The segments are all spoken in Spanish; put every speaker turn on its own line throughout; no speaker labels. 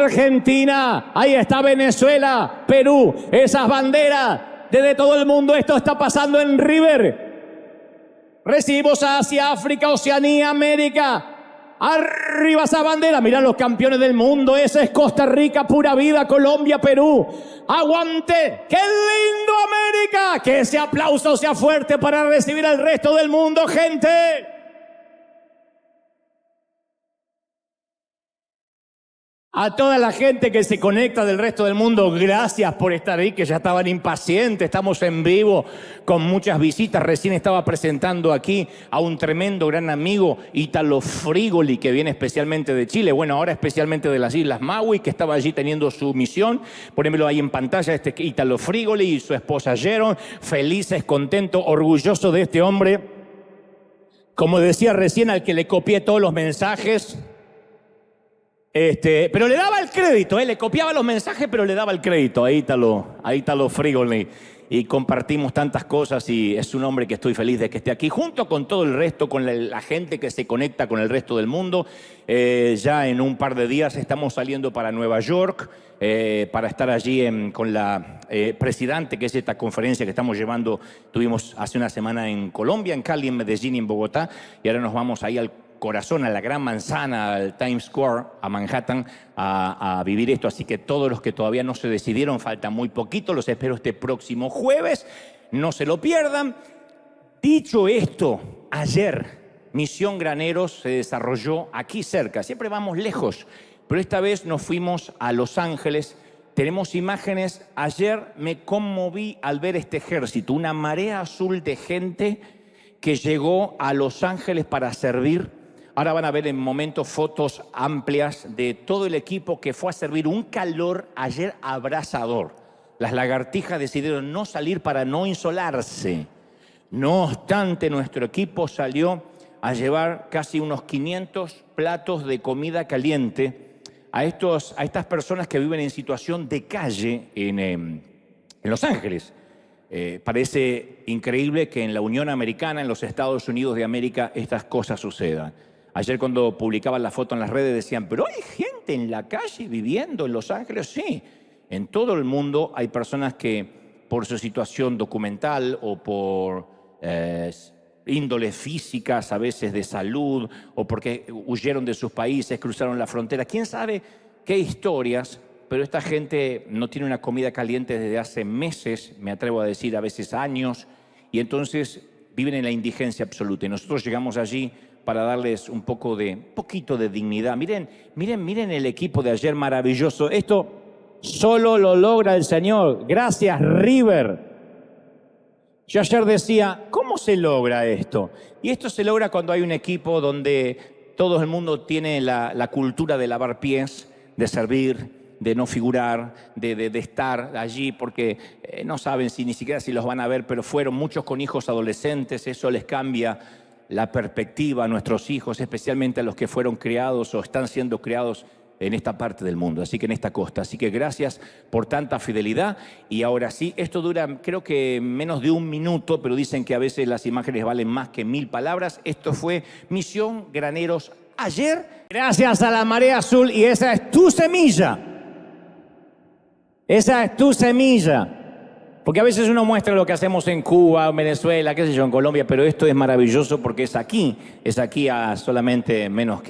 Argentina, ahí está Venezuela, Perú, esas banderas desde todo el mundo. Esto está pasando en River. Recibimos a Asia, África, Oceanía, América. Arriba esa bandera, mirá los campeones del mundo, esa es Costa Rica, pura vida, Colombia, Perú. ¡Aguante! ¡Qué lindo América! Que ese aplauso sea fuerte para recibir al resto del mundo, gente. A toda la gente que se conecta del resto del mundo, gracias por estar ahí, que ya estaban impacientes. Estamos en vivo con muchas visitas. Recién estaba presentando aquí a un tremendo gran amigo, Ítalo Frigoli, que viene especialmente de Chile. Bueno, ahora especialmente de las Islas Maui, que estaba allí teniendo su misión. Ponémelo ahí en pantalla, este Ítalo Frigoli y su esposa Jeron. Felices, contentos, orgullosos de este hombre. Como decía recién, al que le copié todos los mensajes. Pero le daba el crédito, le copiaba los mensajes, pero le daba el crédito a Ítalo Frigoli. Y compartimos tantas cosas y es un hombre que estoy feliz de que esté aquí, junto con todo el resto, con la gente que se conecta con el resto del mundo. Ya en un par de días estamos saliendo para Nueva York, para estar allí con la presidente, que es esta conferencia que estamos llevando. Tuvimos hace una semana en Colombia, en Cali, en Medellín y en Bogotá, y ahora nos vamos ahí al corazón, a la Gran Manzana, al Times Square, a Manhattan, a vivir esto. Así que todos los que todavía no se decidieron, falta muy poquito, los espero este próximo jueves, no se lo pierdan. Dicho esto, ayer Misión Graneros se desarrolló aquí cerca, siempre vamos lejos, pero esta vez nos fuimos a Los Ángeles. Tenemos imágenes. Ayer me conmoví al ver este ejército, una marea azul de gente que llegó a Los Ángeles para servir. Ahora van a ver en momentos fotos amplias de todo el equipo que fue a servir. Un calor ayer abrasador. Las lagartijas decidieron no salir para no insolarse. No obstante, nuestro equipo salió a llevar casi unos 500 platos de comida caliente a estas personas que viven en situación de calle en Los Ángeles. Parece increíble que en la Unión Americana, en los Estados Unidos de América, estas cosas sucedan. Ayer cuando publicaban la foto en las redes decían, pero hay gente en la calle viviendo en Los Ángeles. Sí, en todo el mundo hay personas que por su situación documental o por índoles físicas, a veces de salud, o porque huyeron de sus países, cruzaron la frontera. ¿Quién sabe qué historias? Pero esta gente no tiene una comida caliente desde hace meses, me atrevo a decir a veces años, y entonces viven en la indigencia absoluta. Y nosotros llegamos allí para darles poquito de dignidad. Miren el equipo de ayer maravilloso. Esto solo lo logra el Señor. Gracias, River. Yo ayer decía, ¿cómo se logra esto? Y esto se logra cuando hay un equipo donde todo el mundo tiene la cultura de lavar pies, de servir, de no figurar, de estar allí porque no saben ni siquiera si los van a ver, pero fueron muchos con hijos adolescentes. Eso les cambia la perspectiva a nuestros hijos, especialmente a los que fueron criados o están siendo criados en esta parte del mundo, así que en esta costa. Así que gracias por tanta fidelidad. Y ahora sí, esto dura creo que menos de un minuto, pero dicen que a veces las imágenes valen más que 1000 palabras. Esto fue Misión Graneros ayer. Gracias a la marea azul, y esa es tu semilla. Esa es tu semilla. Porque a veces uno muestra lo que hacemos en Cuba, en Venezuela, qué sé yo, en Colombia, pero esto es maravilloso porque es aquí a solamente menos,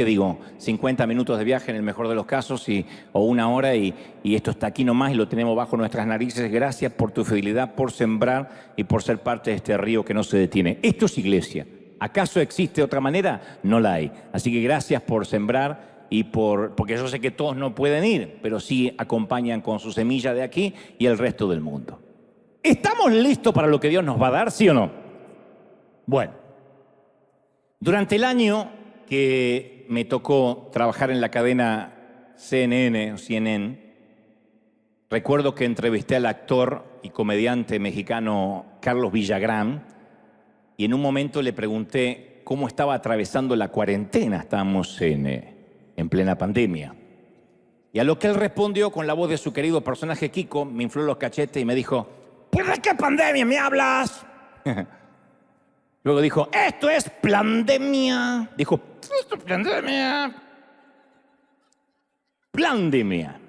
50 minutos de viaje en el mejor de los casos, o una hora, y esto está aquí nomás y lo tenemos bajo nuestras narices. Gracias por tu fidelidad, por sembrar y por ser parte de este río que no se detiene. Esto es iglesia. ¿Acaso existe otra manera? No la hay. Así que gracias por sembrar y porque yo sé que todos no pueden ir, pero sí acompañan con su semilla de aquí y el resto del mundo. ¿Estamos listos para lo que Dios nos va a dar, sí o no? Bueno, durante el año que me tocó trabajar en la cadena CNN, recuerdo que entrevisté al actor y comediante mexicano Carlos Villagrán, y en un momento le pregunté cómo estaba atravesando la cuarentena. Estábamos en plena pandemia. Y a lo que él respondió con la voz de su querido personaje Kiko, me infló los cachetes y me dijo, ¿pues de qué pandemia me hablas? Luego dijo, esto es plandemia. Dijo, esto es plandemia. Plandemia.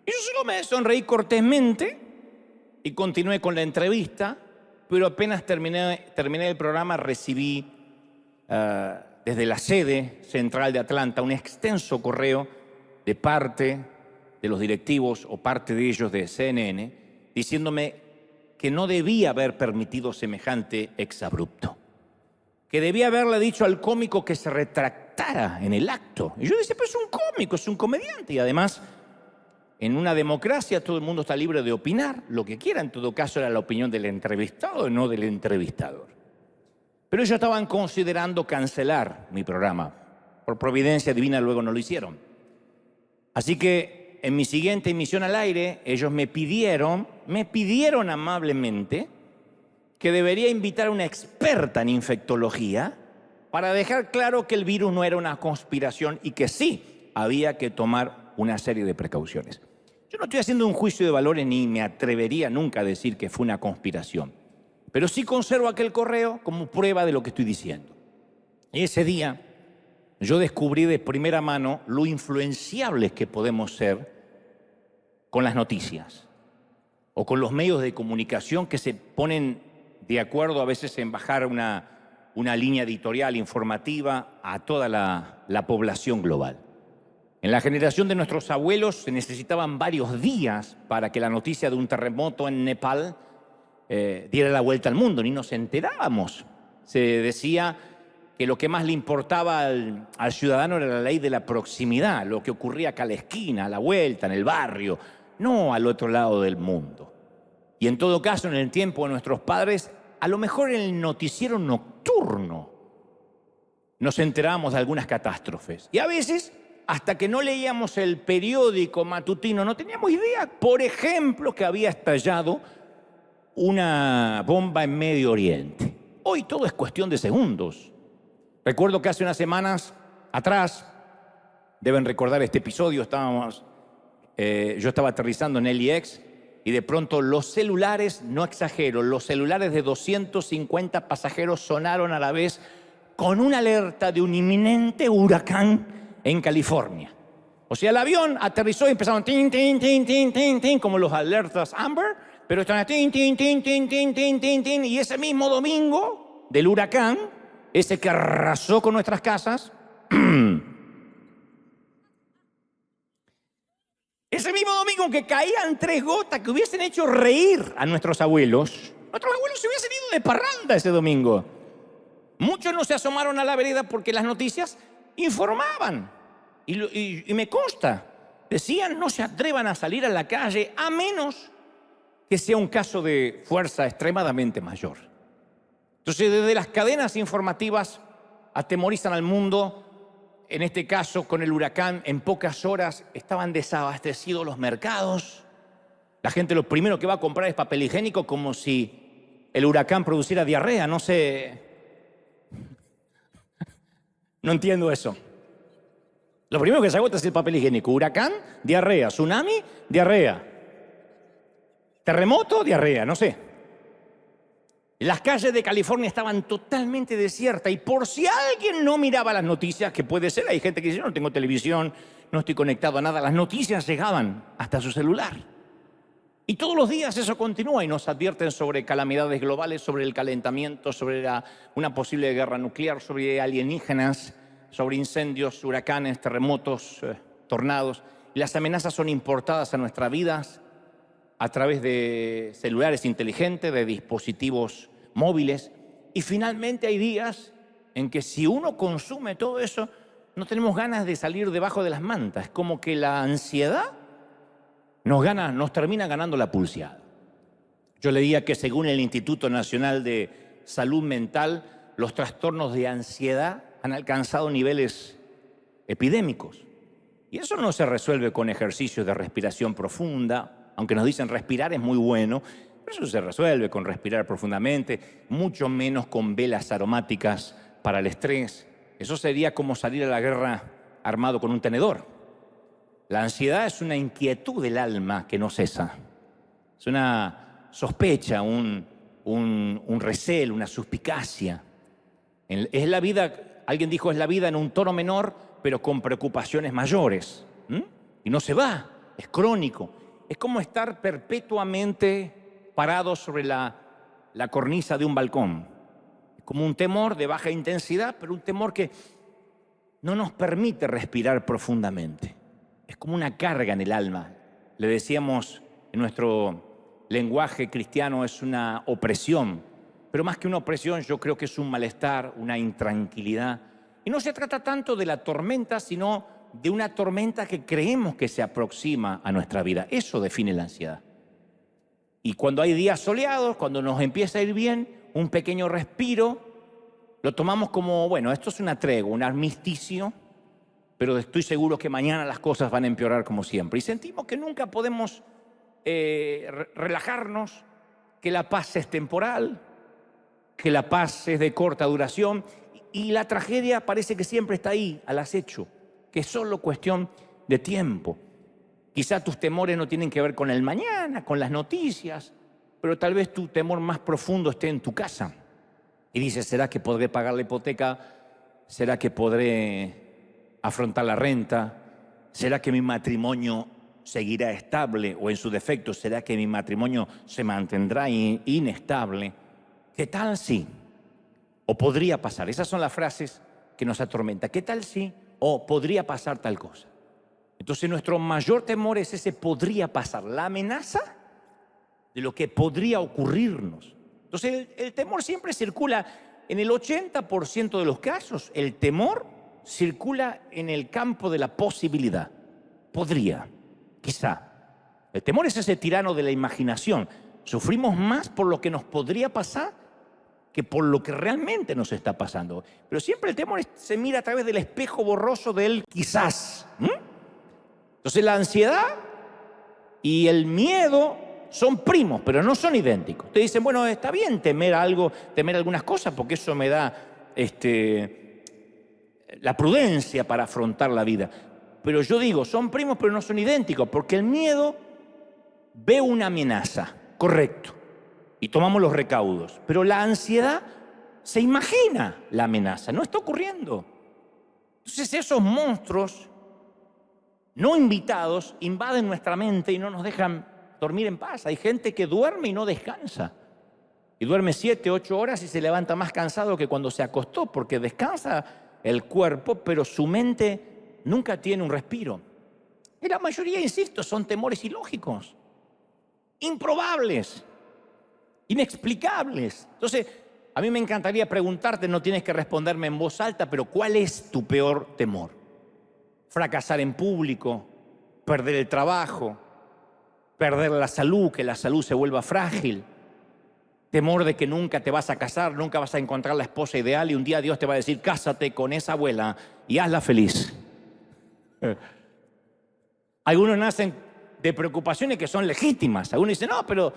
Y yo solo me sonreí cortésmente y continué con la entrevista, pero apenas terminé el programa recibí desde la sede central de Atlanta un extenso correo de parte de los directivos o parte de ellos de CNN diciéndome que no debía haber permitido semejante exabrupto, que debía haberle dicho al cómico que se retractara en el acto. Y yo decía, pues es un cómico, es un comediante, y además en una democracia todo el mundo está libre de opinar lo que quiera. En todo caso era la opinión del entrevistado, no del entrevistador. Pero ellos estaban considerando cancelar mi programa. Por providencia divina luego no lo hicieron. Así que en mi siguiente emisión al aire, ellos me pidieron amablemente que debería invitar a una experta en infectología para dejar claro que el virus no era una conspiración y que sí había que tomar una serie de precauciones. Yo no estoy haciendo un juicio de valores ni me atrevería nunca a decir que fue una conspiración, pero sí conservo aquel correo como prueba de lo que estoy diciendo. Y ese día yo descubrí de primera mano lo influenciables que podemos ser con las noticias o con los medios de comunicación que se ponen de acuerdo a veces en bajar una línea editorial informativa a toda la población global. En la generación de nuestros abuelos se necesitaban varios días para que la noticia de un terremoto en Nepal diera la vuelta al mundo, ni nos enterábamos. Se decía que lo que más le importaba al ciudadano era la ley de la proximidad, lo que ocurría acá a la esquina, a la vuelta, en el barrio, no al otro lado del mundo. Y en todo caso, en el tiempo de nuestros padres, a lo mejor en el noticiero nocturno nos enterábamos de algunas catástrofes. Y a veces, hasta que no leíamos el periódico matutino, no teníamos idea, por ejemplo, que había estallado una bomba en Medio Oriente. Hoy todo es cuestión de segundos. Recuerdo que hace unas semanas atrás, deben recordar este episodio, yo estaba aterrizando en LAX y de pronto los celulares, no exagero, los celulares de 250 pasajeros sonaron a la vez con una alerta de un inminente huracán en California. O sea, el avión aterrizó y empezaron tin, tin, tin, tin, tin, tin, como los alertas Amber, pero estaban tin, tin, tin, tin, tin, tin, tin, tin, y ese mismo domingo del huracán, ese que arrasó con nuestras casas, ese mismo domingo que caían 3 gotas que hubiesen hecho reír a nuestros abuelos se hubiesen ido de parranda ese domingo. Muchos no se asomaron a la vereda porque las noticias informaban. Y me consta, decían no se atrevan a salir a la calle a menos que sea un caso de fuerza extremadamente mayor. Entonces, desde las cadenas informativas atemorizan al mundo. En este caso, con el huracán, en pocas horas estaban desabastecidos los mercados. La gente lo primero que va a comprar es papel higiénico, como si el huracán produciera diarrea. No sé. No entiendo eso. Lo primero que se agota es el papel higiénico. Huracán, diarrea. Tsunami, diarrea. Terremoto, diarrea. No sé. Las calles de California estaban totalmente desiertas y por si alguien no miraba las noticias, que puede ser, hay gente que dice, yo no tengo televisión, no estoy conectado a nada, las noticias llegaban hasta su celular. Y todos los días eso continúa y nos advierten sobre calamidades globales, sobre el calentamiento, sobre una posible guerra nuclear, sobre alienígenas, sobre incendios, huracanes, terremotos, tornados. Y las amenazas son importadas a nuestras vidas a través de celulares inteligentes, de dispositivos móviles. Y finalmente hay días en que si uno consume todo eso, no tenemos ganas de salir debajo de las mantas. Es como que la ansiedad nos termina ganando la pulseada. Yo leía que según el Instituto Nacional de Salud Mental, los trastornos de ansiedad han alcanzado niveles epidémicos. Y eso no se resuelve con ejercicios de respiración profunda, aunque nos dicen respirar es muy bueno, pero eso se resuelve con respirar profundamente, mucho menos con velas aromáticas para el estrés. Eso sería como salir a la guerra armado con un tenedor. La ansiedad es una inquietud del alma que no cesa. Es una sospecha, un recelo, una suspicacia. Es la vida, alguien dijo, es la vida en un tono menor, pero con preocupaciones mayores. Y no se va, es crónico. es como estar perpetuamente parado sobre la cornisa de un balcón. Es como un temor de baja intensidad, pero un temor que no nos permite respirar profundamente. Es como una carga en el alma. Le decíamos en nuestro lenguaje cristiano, es una opresión. Pero más que una opresión, yo creo que es un malestar, una intranquilidad. Y no se trata tanto de la tormenta, sino de una tormenta que creemos que se aproxima a nuestra vida. Eso define la ansiedad. Y cuando hay días soleados, cuando nos empieza a ir bien, un pequeño respiro, lo tomamos como, bueno, esto es una tregua, un armisticio, pero estoy seguro que mañana las cosas van a empeorar como siempre. Y sentimos que nunca podemos relajarnos, que la paz es temporal, que la paz es de corta duración, y la tragedia parece que siempre está ahí, al acecho, que es solo cuestión de tiempo. Quizá tus temores no tienen que ver con el mañana, con las noticias, pero tal vez tu temor más profundo esté en tu casa. Y dices, ¿será que podré pagar la hipoteca? ¿Será que podré afrontar la renta? ¿Será que mi matrimonio seguirá estable? O en su defecto, ¿será que mi matrimonio se mantendrá inestable? ¿Qué tal si? O podría pasar. Esas son las frases que nos atormentan. ¿Qué tal si? O podría pasar tal cosa. Entonces nuestro mayor temor es ese podría pasar, la amenaza de lo que podría ocurrirnos. Entonces el temor siempre circula, en el 80% de los casos, el temor circula en el campo de la posibilidad. Podría, quizá. El temor es ese tirano de la imaginación. Sufrimos más por lo que nos podría pasar que por lo que realmente nos está pasando. Pero siempre el temor se mira a través del espejo borroso del quizás. Entonces la ansiedad y el miedo son primos, pero no son idénticos. Te dicen, bueno, está bien temer algo, temer algunas cosas, porque eso me da la prudencia para afrontar la vida. Pero yo digo, son primos, pero no son idénticos, porque el miedo ve una amenaza, correcto, y tomamos los recaudos. Pero la ansiedad se imagina la amenaza, no está ocurriendo. Entonces esos monstruos no invitados invaden nuestra mente y no nos dejan dormir en paz. Hay gente que duerme y no descansa. Y duerme 7, 8 horas y se levanta más cansado que cuando se acostó, porque descansa el cuerpo, pero su mente nunca tiene un respiro. Y la mayoría, insisto, son temores ilógicos, improbables, inexplicables. Entonces, a mí me encantaría preguntarte, no tienes que responderme en voz alta, pero ¿cuál es tu peor temor? Fracasar en público, perder el trabajo, perder la salud, que la salud se vuelva frágil, temor de que nunca te vas a casar, nunca vas a encontrar la esposa ideal y un día Dios te va a decir, cásate con esa abuela y hazla feliz. Algunos nacen de preocupaciones que son legítimas. Algunos dicen, no, pero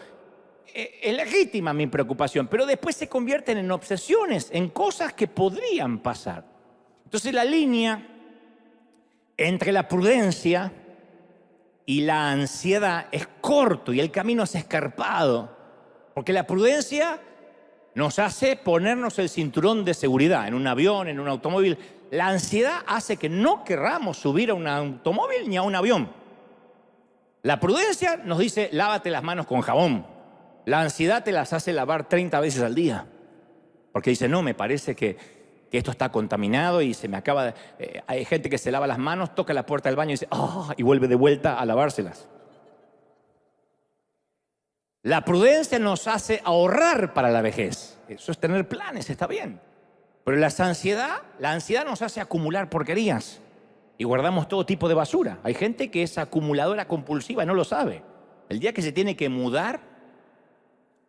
es legítima mi preocupación, pero después se convierten en obsesiones, en cosas que podrían pasar. Entonces la línea entre la prudencia y la ansiedad es corto y el camino es escarpado, porque la prudencia nos hace ponernos el cinturón de seguridad en un avión, en un automóvil. La ansiedad hace que no querramos subir a un automóvil ni a un avión. La prudencia nos dice, lávate las manos con jabón. La ansiedad te las hace lavar 30 veces al día, porque dice, no, me parece que esto está contaminado y se me acaba de... hay gente que se lava las manos, toca la puerta del baño y dice, oh, y vuelve de vuelta a lavárselas. La prudencia nos hace ahorrar para la vejez. Eso es tener planes, está bien. Pero la ansiedad nos hace acumular porquerías y guardamos todo tipo de basura. Hay gente que es acumuladora compulsiva y no lo sabe. El día que se tiene que mudar,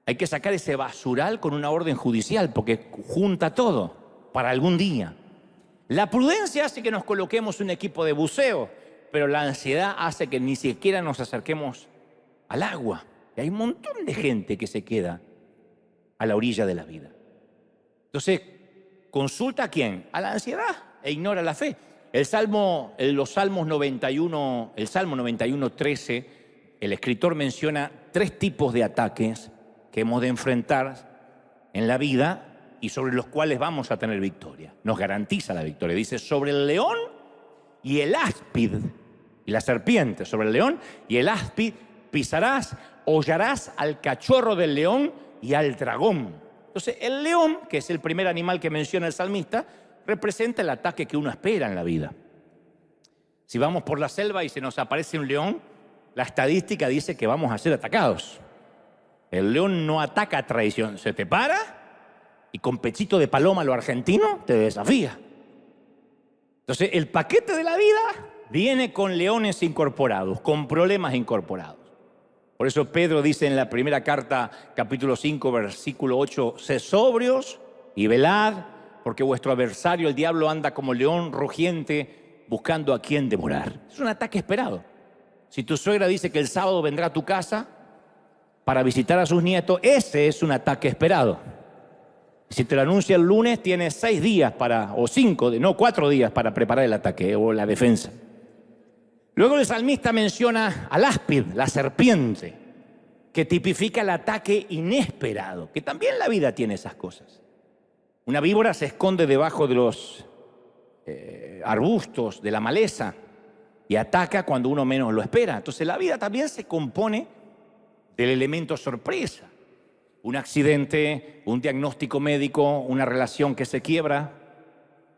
hay que sacar ese basural con una orden judicial porque junta todo para algún día. La prudencia hace que nos coloquemos un equipo de buceo, pero la ansiedad hace que ni siquiera nos acerquemos al agua. Y hay un montón de gente que se queda a la orilla de la vida. Entonces, ¿consulta a quién? A la ansiedad e ignora la fe. El Salmo 91, 13, el escritor menciona 3 tipos de ataques que hemos de enfrentar en la vida y sobre los cuales vamos a tener victoria. Nos garantiza la victoria. Dice, sobre el león y el áspid, y la serpiente, sobre el león y el áspid pisarás, hollarás al cachorro del león y al dragón. Entonces, el león, que es el primer animal que menciona el salmista, representa el ataque que uno espera en la vida. Si vamos por la selva y se nos aparece un león, la estadística dice que vamos a ser atacados. El león no ataca a traición, se te para y con pechito de paloma a lo argentino te desafía. Entonces, el paquete de la vida viene con leones incorporados, con problemas incorporados. Por eso Pedro dice en la primera carta, capítulo 5, versículo 8, sed sobrios y velad, porque vuestro adversario, el diablo, anda como león rugiente buscando a quien devorar. Es un ataque esperado. Si tu suegra dice que el sábado vendrá a tu casa para visitar a sus nietos, ese es un ataque esperado. Si te lo anuncia el lunes, tienes 6 días o 4 días para preparar el ataque o la defensa. Luego el salmista menciona al áspid, la serpiente, que tipifica el ataque inesperado, que también la vida tiene esas cosas. Una víbora se esconde debajo de los arbustos, de la maleza, y ataca cuando uno menos lo espera. Entonces la vida también se compone del elemento sorpresa. Un accidente, un diagnóstico médico, una relación que se quiebra,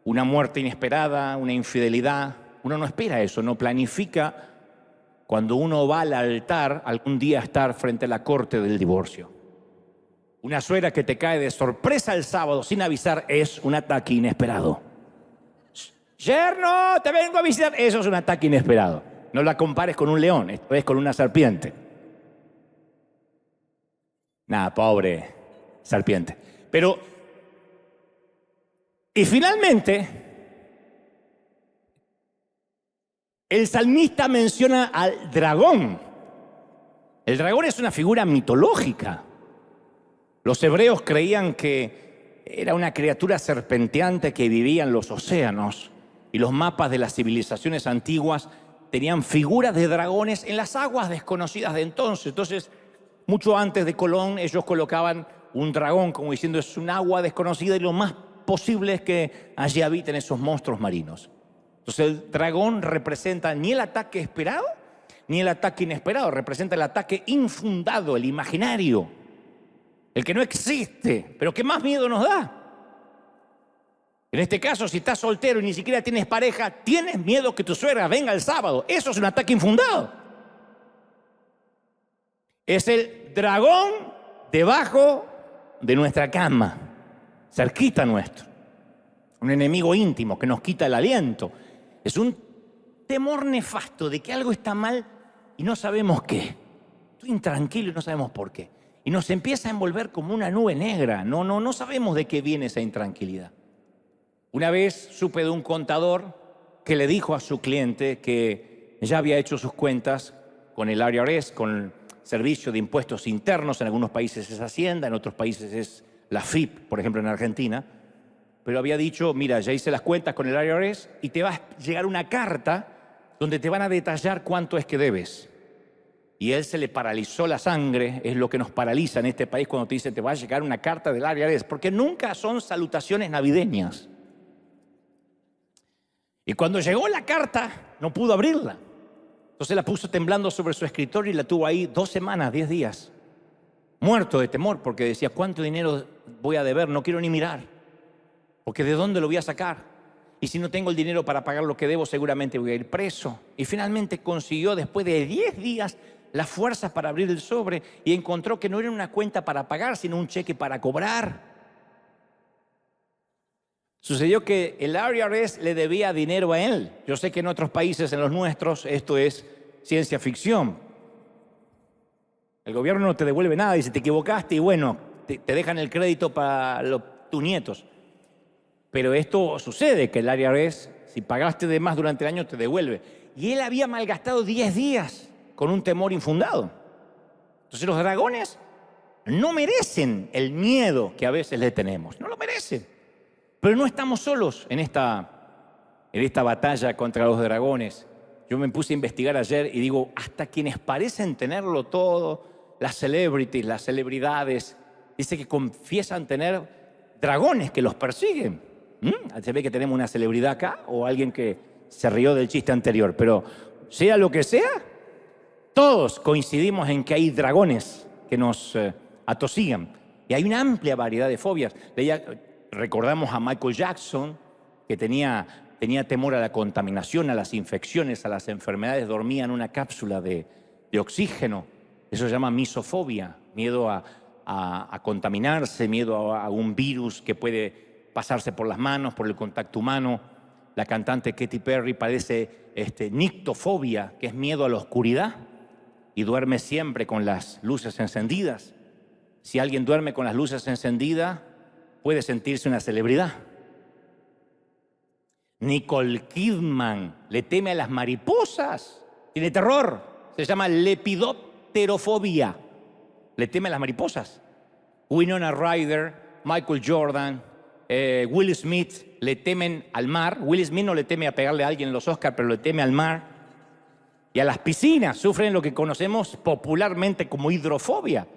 una muerte inesperada, una infidelidad. Uno no espera eso, no planifica cuando uno va al altar algún día estar frente a la corte del divorcio. Una suegra que te cae de sorpresa el sábado sin avisar es un ataque inesperado. Yerno, te vengo a visitar. Eso es un ataque inesperado. No la compares con un león, esto es con una serpiente. Nada, pobre serpiente. Pero, y finalmente, el salmista menciona al dragón. El dragón es una figura mitológica. Los hebreos creían que era una criatura serpenteante que vivía en los océanos. Y los mapas de las civilizaciones antiguas tenían figuras de dragones en las aguas desconocidas de entonces. Entonces, mucho antes de Colón, ellos colocaban un dragón, como diciendo, es un agua desconocida y lo más posible es que allí habiten esos monstruos marinos. Entonces, el dragón representa ni el ataque esperado, ni el ataque inesperado. Representa el ataque infundado, el imaginario, el que no existe, pero que más miedo nos da. En este caso, si estás soltero y ni siquiera tienes pareja, tienes miedo que tu suegra venga el sábado. Eso es un ataque infundado. Es el dragón debajo de nuestra cama, cerquita nuestro. Un enemigo íntimo que nos quita el aliento. Es un temor nefasto de que algo está mal y no sabemos qué. Estoy intranquilo y no sabemos por qué. Y nos empieza a envolver como una nube negra. No sabemos de qué viene esa intranquilidad. Una vez supe de un contador que le dijo a su cliente que ya había hecho sus cuentas con el IRS, con el Servicio de Impuestos Internos. En algunos países es Hacienda, en otros países es la FIP, por ejemplo en Argentina. Pero había dicho, mira, ya hice las cuentas con el IRS y te va a llegar una carta donde te van a detallar cuánto es que debes. Y él se le paralizó la sangre, es lo que nos paraliza en este país cuando te dicen te va a llegar una carta del IRS, porque nunca son salutaciones navideñas. Y cuando llegó la carta, no pudo abrirla. Entonces la puso temblando sobre su escritorio y la tuvo ahí 2 semanas, 10 días. Muerto de temor porque decía, ¿cuánto dinero voy a deber? No quiero ni mirar. Porque ¿de dónde lo voy a sacar? Y si no tengo el dinero para pagar lo que debo, seguramente voy a ir preso. Y finalmente consiguió, después de 10 días, las fuerzas para abrir el sobre y encontró que no era una cuenta para pagar, sino un cheque para cobrar. Sucedió que el IRS le debía dinero a él. Yo sé que en otros países, en los nuestros, esto es ciencia ficción. El gobierno no te devuelve nada, dice te equivocaste y bueno, te dejan el crédito para tus nietos. Pero esto sucede, que el IRS, si pagaste de más durante el año, te devuelve. Y él había malgastado 10 días con un temor infundado. Entonces los dragones no merecen el miedo que a veces le tenemos. No lo merecen. Pero no estamos solos en esta batalla contra los dragones. Yo me puse a investigar ayer y digo, hasta quienes parecen tenerlo todo, las celebrities, las celebridades, dice que confiesan tener dragones que los persiguen. Se ve que tenemos una celebridad acá o alguien que se rió del chiste anterior, pero sea lo que sea, Todos coincidimos en que hay dragones que nos atosigan. Y hay una amplia variedad de fobias. Recordamos a Michael Jackson, que tenía temor a la contaminación, a las infecciones, a las enfermedades. Dormía en una cápsula de oxígeno. Eso se llama misofobia, miedo a contaminarse, miedo a un virus que puede pasarse por las manos, por el contacto humano. La cantante Katy Perry padece nictofobia, que es miedo a la oscuridad, y duerme siempre con las luces encendidas. Si alguien duerme con las luces encendidas, puede sentirse una celebridad. Nicole Kidman le teme a las mariposas, tiene terror, se llama lepidopterofobia, le teme a las mariposas. Winona Ryder, Michael Jordan, Will Smith le temen al mar. Will Smith no le teme a pegarle a alguien en los Oscars, pero le teme al mar. Y a las piscinas, sufren lo que conocemos popularmente como hidrofobia.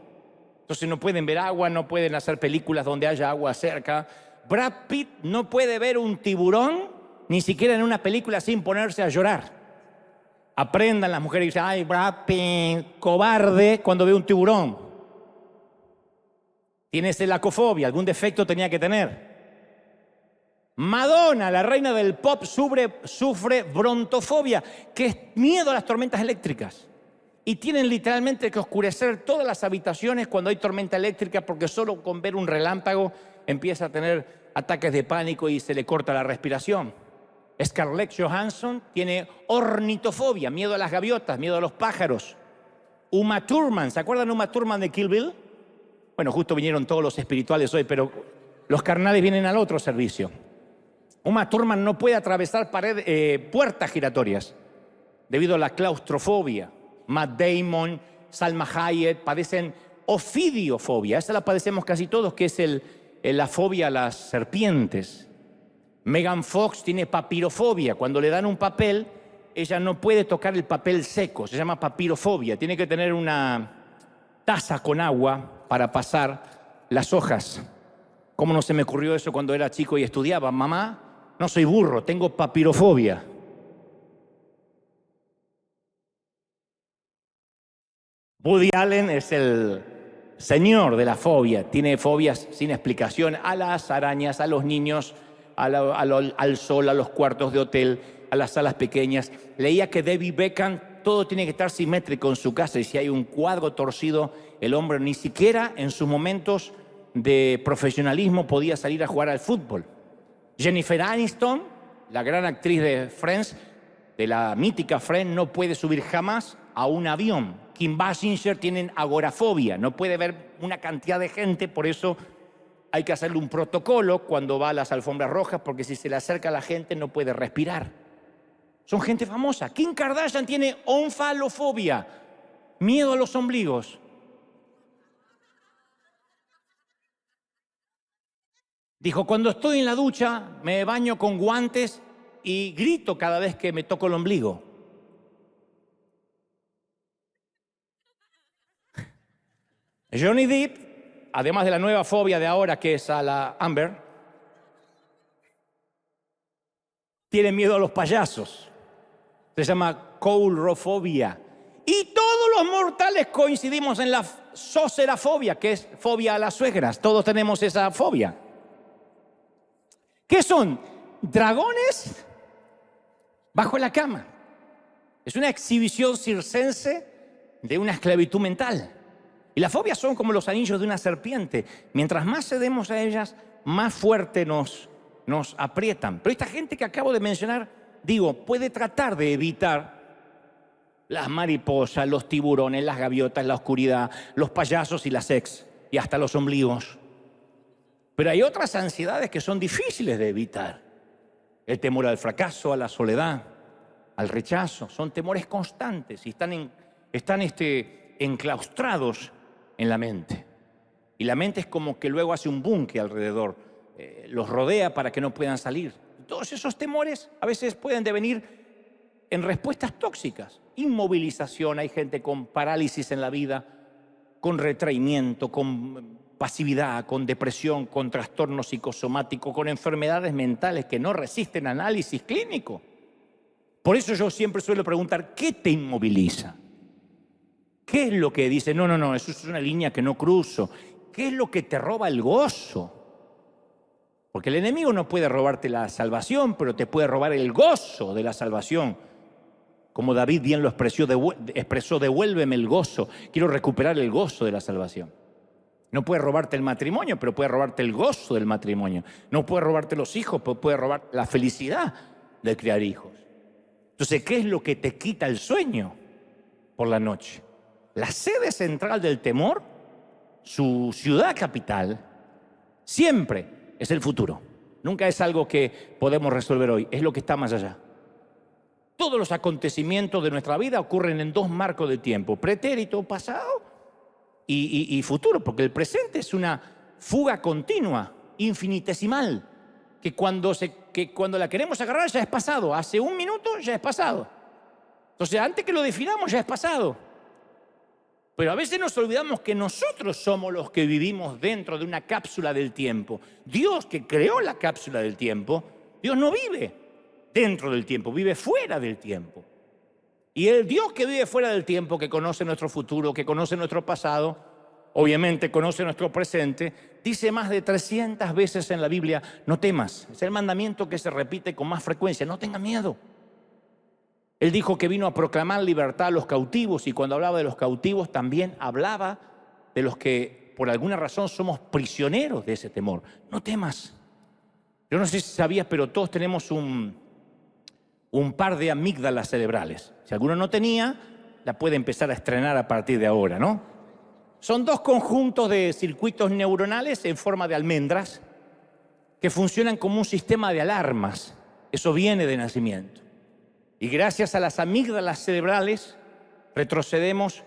Entonces no pueden ver agua, no pueden hacer películas donde haya agua cerca. Brad Pitt no puede ver un tiburón, ni siquiera en una película, sin ponerse a llorar. Aprendan las mujeres y dicen, ay, Brad Pitt, cobarde, cuando ve un tiburón. Tiene celacofobia, algún defecto tenía que tener. Madonna, la reina del pop, sufre brontofobia, que es miedo a las tormentas eléctricas. Y tienen literalmente que oscurecer todas las habitaciones cuando hay tormenta eléctrica, porque solo con ver un relámpago empieza a tener ataques de pánico y se le corta la respiración. Scarlett Johansson tiene ornitofobia, miedo a las gaviotas, miedo a los pájaros. Uma Thurman, ¿se acuerdan de Uma Thurman de Kill Bill? Bueno, justo vinieron todos los espirituales hoy, pero los carnales vienen al otro servicio. Uma Thurman no puede atravesar puertas giratorias debido a la claustrofobia. Matt Damon, Salma Hayek padecen ofidiofobia. Esa la padecemos casi todos, que es la fobia a las serpientes. Megan Fox tiene papirofobia. Cuando le dan un papel, ella no puede tocar el papel seco. Se llama papirofobia. Tiene que tener una taza con agua para pasar las hojas. ¿Cómo no se me ocurrió eso cuando era chico y estudiaba? Mamá, no soy burro, tengo papirofobia. Woody Allen es el señor de la fobia. Tiene fobias sin explicación a las arañas, a los niños, al sol, a los cuartos de hotel, a las salas pequeñas. Leía que David Beckham, todo tiene que estar simétrico en su casa, y si hay un cuadro torcido, el hombre ni siquiera en sus momentos de profesionalismo podía salir a jugar al fútbol. Jennifer Aniston, la gran actriz de Friends, de la mítica Friends, no puede subir jamás a un avión. Kim Basinger tiene agorafobia, no puede ver una cantidad de gente, por eso hay que hacerle un protocolo cuando va a las alfombras rojas, porque si se le acerca a la gente no puede respirar. Son gente famosa. Kim Kardashian tiene onfalofobia, miedo a los ombligos. Dijo, cuando estoy en la ducha me baño con guantes y grito cada vez que me toco el ombligo. Johnny Depp, además de la nueva fobia de ahora que es a la Amber, tiene miedo a los payasos. Se llama coulrofobia. Y todos los mortales coincidimos en la socerafobia, que es fobia a las suegras. Todos tenemos esa fobia. ¿Qué son? Dragones bajo la cama. Es una exhibición circense de una esclavitud mental. Y las fobias son como los anillos de una serpiente. Mientras más cedemos a ellas, más fuerte nos aprietan. Pero esta gente que acabo de mencionar, puede tratar de evitar las mariposas, los tiburones, las gaviotas, la oscuridad, los payasos y las ex, y hasta los ombligos. Pero hay otras ansiedades que son difíciles de evitar. El temor al fracaso, a la soledad, al rechazo. Son temores constantes y están enclaustrados en la mente. Y la mente es como que luego hace un búnker alrededor, los rodea para que no puedan salir. Todos esos temores a veces pueden devenir en respuestas tóxicas. Inmovilización, hay gente con parálisis en la vida, con retraimiento, con pasividad, con depresión, con trastorno psicosomático, con enfermedades mentales que no resisten análisis clínico. Por eso yo siempre suelo preguntar, ¿qué te inmoviliza? ¿Qué es lo que dice? No, eso es una línea que no cruzo. ¿Qué es lo que te roba el gozo? Porque el enemigo no puede robarte la salvación, pero te puede robar el gozo de la salvación. Como David bien lo expresó, devuélveme el gozo. Quiero recuperar el gozo de la salvación. No puede robarte el matrimonio, pero puede robarte el gozo del matrimonio. No puede robarte los hijos, pero puede robar la felicidad de criar hijos. Entonces, ¿qué es lo que te quita el sueño por la noche? La sede central del temor, su ciudad capital, siempre es el futuro. Nunca es algo que podemos resolver hoy, es lo que está más allá. Todos los acontecimientos de nuestra vida ocurren en dos marcos de tiempo, pretérito, pasado y futuro, porque el presente es una fuga continua, infinitesimal, que cuando la queremos agarrar ya es pasado, hace un minuto ya es pasado. Entonces, antes que lo definamos ya es pasado. Pero a veces nos olvidamos que nosotros somos los que vivimos dentro de una cápsula del tiempo. Dios, que creó la cápsula del tiempo, Dios no vive dentro del tiempo, vive fuera del tiempo. Y el Dios que vive fuera del tiempo, que conoce nuestro futuro, que conoce nuestro pasado, obviamente conoce nuestro presente, dice más de 300 veces en la Biblia, no temas. Es el mandamiento que se repite con más frecuencia, no tenga miedo. Él dijo que vino a proclamar libertad a los cautivos, y cuando hablaba de los cautivos también hablaba de los que por alguna razón somos prisioneros de ese temor. No temas. Yo no sé si sabías, pero todos tenemos un par de amígdalas cerebrales. Si alguno no tenía, la puede empezar a estrenar a partir de ahora, ¿no? Son dos conjuntos de circuitos neuronales en forma de almendras que funcionan como un sistema de alarmas. Eso viene de nacimiento. Y gracias a las amígdalas cerebrales retrocedemos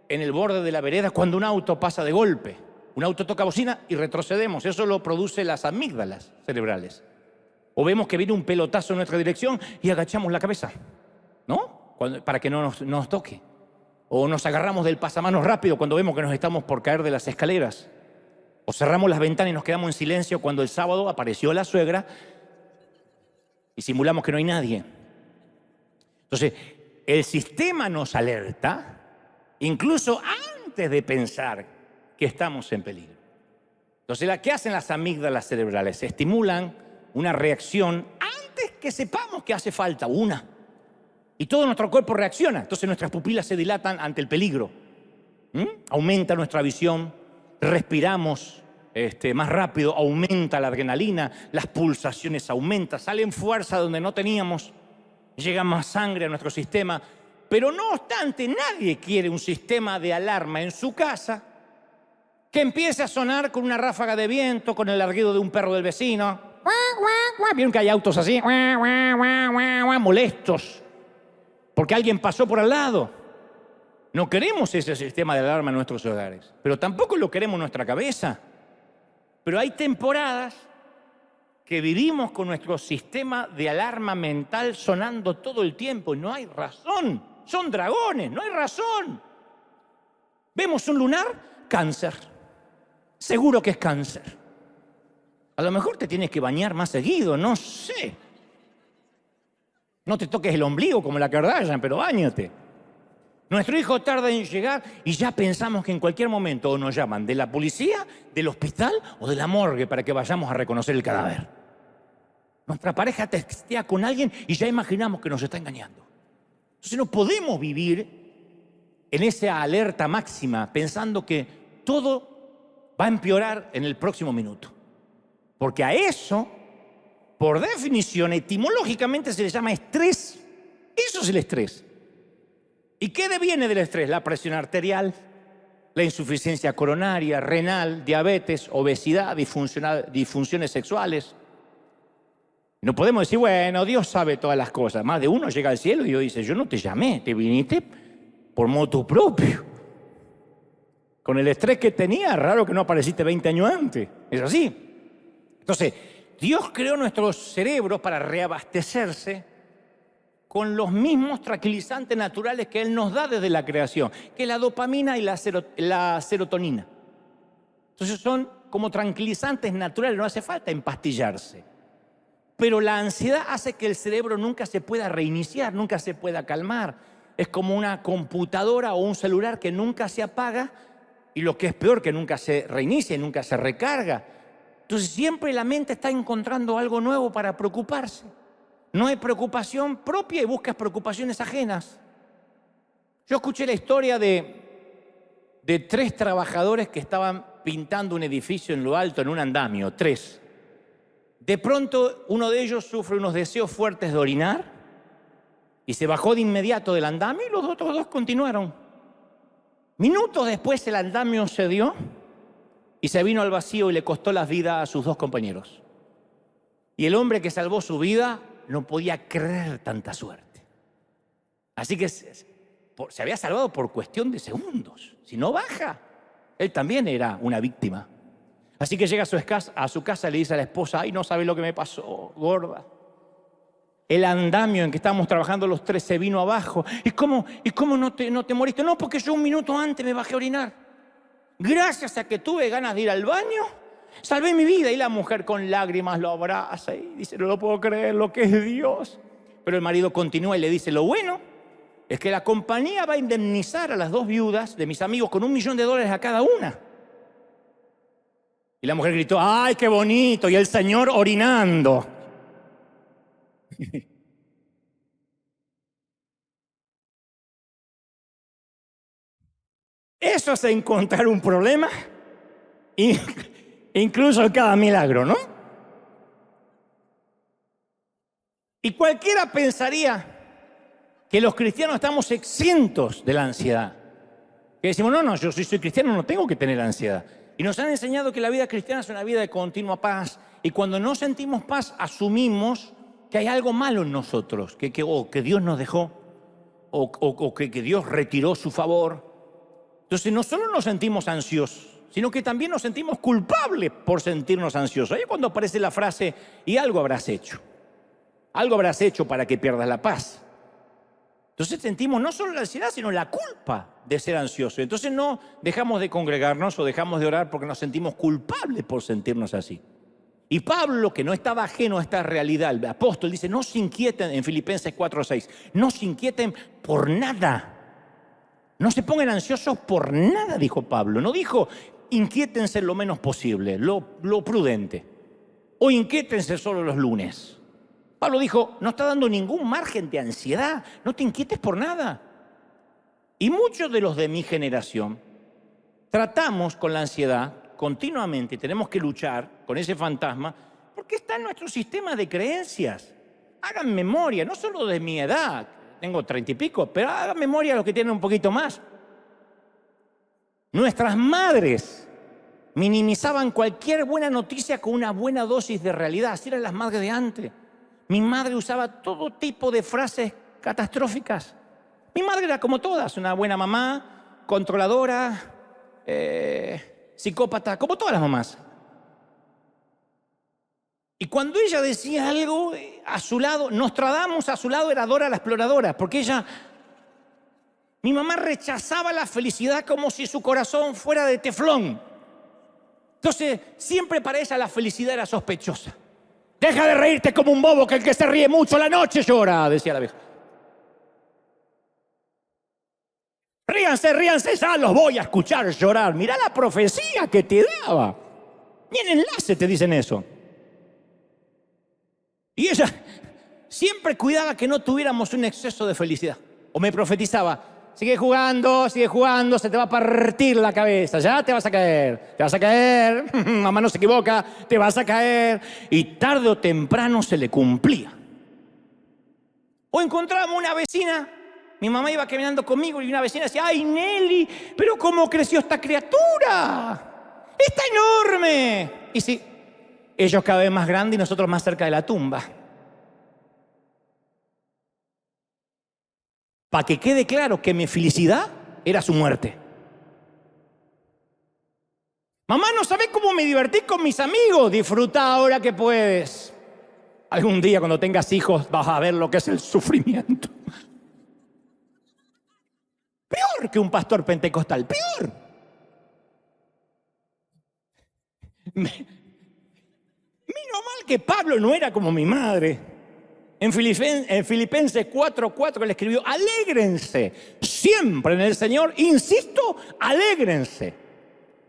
en el borde de la vereda cuando un auto pasa de golpe. Un auto toca bocina y retrocedemos. Eso lo produce las amígdalas cerebrales. O vemos que viene un pelotazo en nuestra dirección y agachamos la cabeza, ¿no? Para que no nos toque. O nos agarramos del pasamanos rápido cuando vemos que nos estamos por caer de las escaleras. O cerramos las ventanas y nos quedamos en silencio cuando el sábado apareció la suegra y simulamos que no hay nadie. Entonces, el sistema nos alerta incluso antes de pensar que estamos en peligro. Entonces, ¿qué hacen las amígdalas cerebrales? Estimulan una reacción antes que sepamos que hace falta una. Y todo nuestro cuerpo reacciona. Entonces, nuestras pupilas se dilatan ante el peligro. Aumenta nuestra visión, respiramos más rápido, aumenta la adrenalina, las pulsaciones aumentan, salen fuerza donde no teníamos. Llega más sangre a nuestro sistema, pero no obstante, nadie quiere un sistema de alarma en su casa que empiece a sonar con una ráfaga de viento, con el ladrido de un perro del vecino. Vieron que hay autos así, molestos, porque alguien pasó por al lado. No queremos ese sistema de alarma en nuestros hogares, pero tampoco lo queremos en nuestra cabeza. Pero hay temporadas que vivimos con nuestro sistema de alarma mental sonando todo el tiempo y no hay razón. Son dragones, no hay razón. Vemos un lunar, cáncer. Seguro que es cáncer. A lo mejor te tienes que bañar más seguido, no sé. No te toques el ombligo como la Kardashian, pero báñate. Nuestro hijo tarda en llegar y ya pensamos que en cualquier momento o nos llaman de la policía, del hospital o de la morgue para que vayamos a reconocer el cadáver. Nuestra pareja textea con alguien y ya imaginamos que nos está engañando. Entonces no podemos vivir en esa alerta máxima pensando que todo va a empeorar en el próximo minuto. Porque a eso, por definición, etimológicamente se le llama estrés. Eso es el estrés. ¿Y qué deviene del estrés? La presión arterial, la insuficiencia coronaria, renal, diabetes, obesidad, disfunciones sexuales. No podemos decir, bueno, Dios sabe todas las cosas. Más de uno llega al cielo y Dios dice, yo no te llamé, te viniste por motu propio. Con el estrés que tenía, raro que no apareciste 20 años antes. Es así. Entonces, Dios creó nuestros cerebros para reabastecerse con los mismos tranquilizantes naturales que Él nos da desde la creación, que es la dopamina y la serotonina. Entonces son como tranquilizantes naturales, no hace falta empastillarse. Pero la ansiedad hace que el cerebro nunca se pueda reiniciar, nunca se pueda calmar. es como una computadora o un celular que nunca se apaga y lo que es peor, que nunca se reinicia, nunca se recarga. Entonces siempre la mente está encontrando algo nuevo para preocuparse. No hay preocupación propia y buscas preocupaciones ajenas. Yo escuché la historia de 3 trabajadores que estaban pintando un edificio en lo alto, en un andamio, 3. De pronto uno de ellos sufre unos deseos fuertes de orinar y se bajó de inmediato del andamio y los otros 2 continuaron. Minutos después el andamio cedió y se vino al vacío y le costó la vida a sus 2 compañeros. Y el hombre que salvó su vida no podía creer tanta suerte. Así que se había salvado por cuestión de segundos. Si no baja, él también era una víctima. Así que llega a su casa y le dice a la esposa: ay, no sabe lo que me pasó, gorda. El andamio en que estábamos trabajando los 3 se vino abajo. ¿Y cómo no te moriste? No, porque yo un minuto antes me bajé a orinar. Gracias a que tuve ganas de ir al baño, salvé mi vida. Y la mujer con lágrimas lo abraza y dice: no lo puedo creer, lo que es Dios. Pero el marido continúa y le dice: lo bueno es que la compañía va a indemnizar a las 2 viudas de mis amigos con $1 millón a cada una. Y la mujer gritó: ¡ay, qué bonito! Y el señor orinando. Eso es encontrar un problema, incluso en cada milagro, ¿no? Y cualquiera pensaría que los cristianos estamos exentos de la ansiedad. Que decimos: no, yo soy cristiano, no tengo que tener ansiedad. Y nos han enseñado que la vida cristiana es una vida de continua paz. Y cuando no sentimos paz, asumimos que hay algo malo en nosotros, que Dios nos dejó, o que Dios retiró su favor. Entonces no solo nos sentimos ansiosos, sino que también nos sentimos culpables por sentirnos ansiosos. Ahí es cuando aparece la frase: y algo habrás hecho. Algo habrás hecho para que pierdas la paz. Entonces sentimos no solo la ansiedad, sino la culpa de ser ansioso. Entonces no dejamos de congregarnos o dejamos de orar porque nos sentimos culpables por sentirnos así. Y Pablo, que no estaba ajeno a esta realidad, el apóstol dice: no se inquieten, en Filipenses 4:6, no se inquieten por nada. No se pongan ansiosos por nada, dijo Pablo. No dijo: inquiétense lo menos posible, lo prudente. O inquiétense solo los lunes. Pablo dijo: no está dando ningún margen de ansiedad, no te inquietes por nada. Y muchos de los de mi generación tratamos con la ansiedad continuamente, tenemos que luchar con ese fantasma porque está en nuestro sistema de creencias. Hagan memoria, no solo de mi edad, tengo 30 y pico, pero hagan memoria a los que tienen un poquito más. Nuestras madres minimizaban cualquier buena noticia con una buena dosis de realidad. Así eran las madres de antes. Mi madre usaba todo tipo de frases catastróficas. Mi madre era como todas, una buena mamá, controladora, psicópata, como todas las mamás. Y cuando ella decía algo, a su lado, Nostradamus a su lado era Dora la exploradora, porque mi mamá rechazaba la felicidad como si su corazón fuera de teflón. Entonces, siempre para ella la felicidad era sospechosa. Deja de reírte como un bobo, que el que se ríe mucho la noche llora, decía la vieja. Ríanse, ya los voy a escuchar llorar. Mirá la profecía que te daba. Ni en enlace te dicen eso. Y ella siempre cuidaba que no tuviéramos un exceso de felicidad. O me profetizaba: sigue jugando, se te va a partir la cabeza, ya te vas a caer, mamá no se equivoca, te vas a caer. Y tarde o temprano se le cumplía. O encontrábamos una vecina, mi mamá iba caminando conmigo y una vecina decía: ¡ay, Nelly! ¿Pero cómo creció esta criatura? ¡Está enorme! Y sí, ellos cada vez más grandes y nosotros más cerca de la tumba. Para que quede claro que mi felicidad era su muerte. Mamá, no sabes cómo me divertí con mis amigos. Disfruta ahora que puedes. Algún día cuando tengas hijos vas a ver lo que es el sufrimiento. Peor que un pastor pentecostal, peor. Menos mal que Pablo no era como mi madre. En Filipenses 4:4 él escribió: alégrense siempre en el Señor. Insisto, alégrense.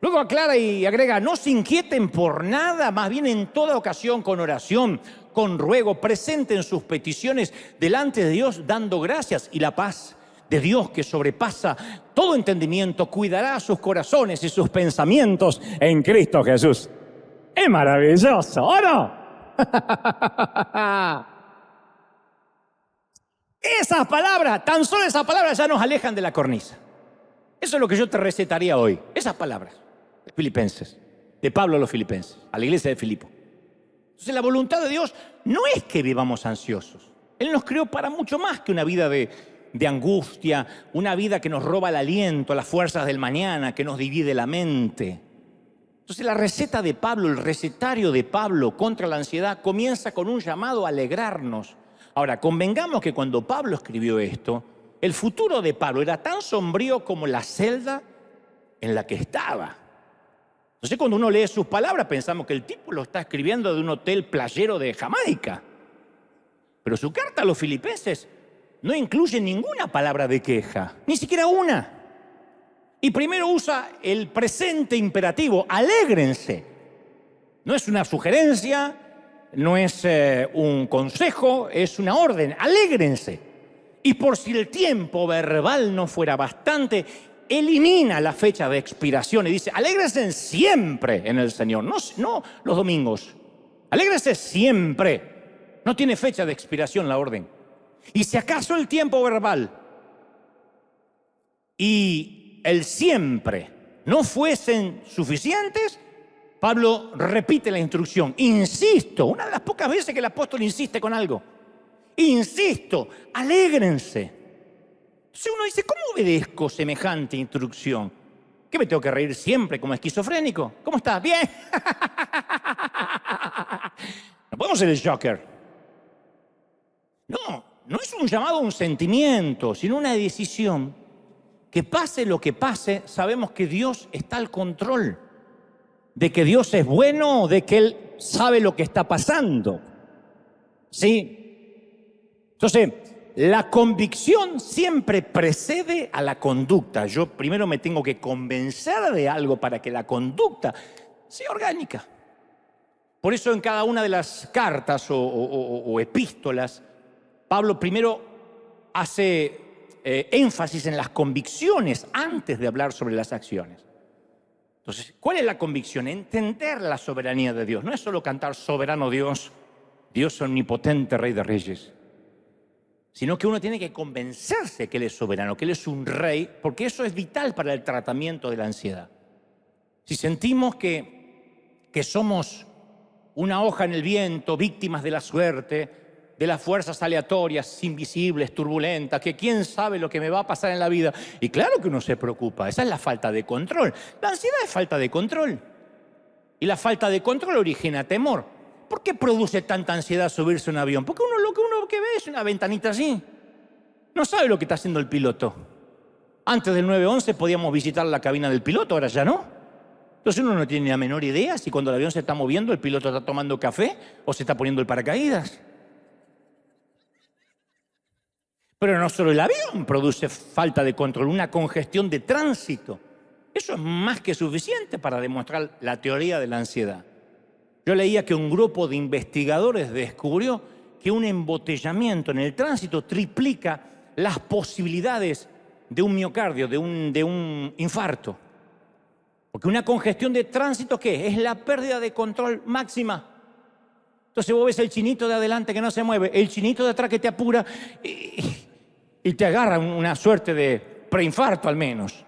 Luego aclara y agrega: no se inquieten por nada, más bien en toda ocasión con oración, con ruego, presenten sus peticiones delante de Dios dando gracias, y la paz de Dios, que sobrepasa todo entendimiento, cuidará sus corazones y sus pensamientos en Cristo Jesús. Es maravilloso, ¿o no? Esas palabras, tan solo esas palabras ya nos alejan de la cornisa. Eso es lo que yo te recetaría hoy. Esas palabras de Filipenses, de Pablo a los filipenses, a la iglesia de Filipo. Entonces la voluntad de Dios no es que vivamos ansiosos. Él nos creó para mucho más que una vida de angustia, una vida que nos roba el aliento, las fuerzas del mañana, que nos divide la mente. Entonces la receta de Pablo, el recetario de Pablo contra la ansiedad comienza con un llamado a alegrarnos. Ahora, convengamos que cuando Pablo escribió esto, el futuro de Pablo era tan sombrío como la celda en la que estaba. Entonces cuando uno lee sus palabras pensamos que el tipo lo está escribiendo de un hotel playero de Jamaica. Pero su carta a los filipenses no incluye ninguna palabra de queja, ni siquiera una. Y primero usa el presente imperativo: alégrense. No es una sugerencia, no es un consejo, es una orden: alégrense. Y por si el tiempo verbal no fuera bastante, elimina la fecha de expiración y dice: alégrense siempre en el Señor, no los domingos. Alégrense siempre. No tiene fecha de expiración la orden. Y si acaso el tiempo verbal y el siempre no fuesen suficientes, Pablo repite la instrucción: insisto, una de las pocas veces que el apóstol insiste con algo. Insisto, alégrense. Entonces uno dice: ¿cómo obedezco semejante instrucción? ¿Qué me tengo que reír siempre como esquizofrénico? ¿Cómo estás? Bien. No podemos ser el Joker. No es un llamado a un sentimiento, sino una decisión. Que pase lo que pase, sabemos que Dios está al control, de que Dios es bueno, de que Él sabe lo que está pasando. ¿Sí? Entonces, la convicción siempre precede a la conducta. Yo primero me tengo que convencer de algo para que la conducta sea orgánica. Por eso en cada una de las cartas o epístolas, Pablo primero hace énfasis en las convicciones antes de hablar sobre las acciones. Entonces, ¿cuál es la convicción? Entender la soberanía de Dios. No es solo cantar soberano Dios, Dios omnipotente, Rey de Reyes, sino que uno tiene que convencerse que Él es soberano, que Él es un rey, porque eso es vital para el tratamiento de la ansiedad. Si sentimos que somos una hoja en el viento, víctimas de la suerte, de las fuerzas aleatorias, invisibles, turbulentas, que quién sabe lo que me va a pasar en la vida. Y claro que uno se preocupa, esa es la falta de control. La ansiedad es falta de control. Y la falta de control origina temor. ¿Por qué produce tanta ansiedad subirse a un avión? Porque lo que uno ve es una ventanita así. No sabe lo que está haciendo el piloto. Antes del 911 podíamos visitar la cabina del piloto, ahora ya no. Entonces uno no tiene ni la menor idea si cuando el avión se está moviendo el piloto está tomando café o se está poniendo el paracaídas. Pero no solo el avión produce falta de control, una congestión de tránsito. Eso es más que suficiente para demostrar la teoría de la ansiedad. Yo leía que un grupo de investigadores descubrió que un embotellamiento en el tránsito triplica las posibilidades de un miocardio, de un infarto. Porque una congestión de tránsito, ¿qué? Es la pérdida de control máxima. Entonces vos ves el chinito de adelante que no se mueve, el chinito de atrás que te apura y te agarra una suerte de preinfarto al menos.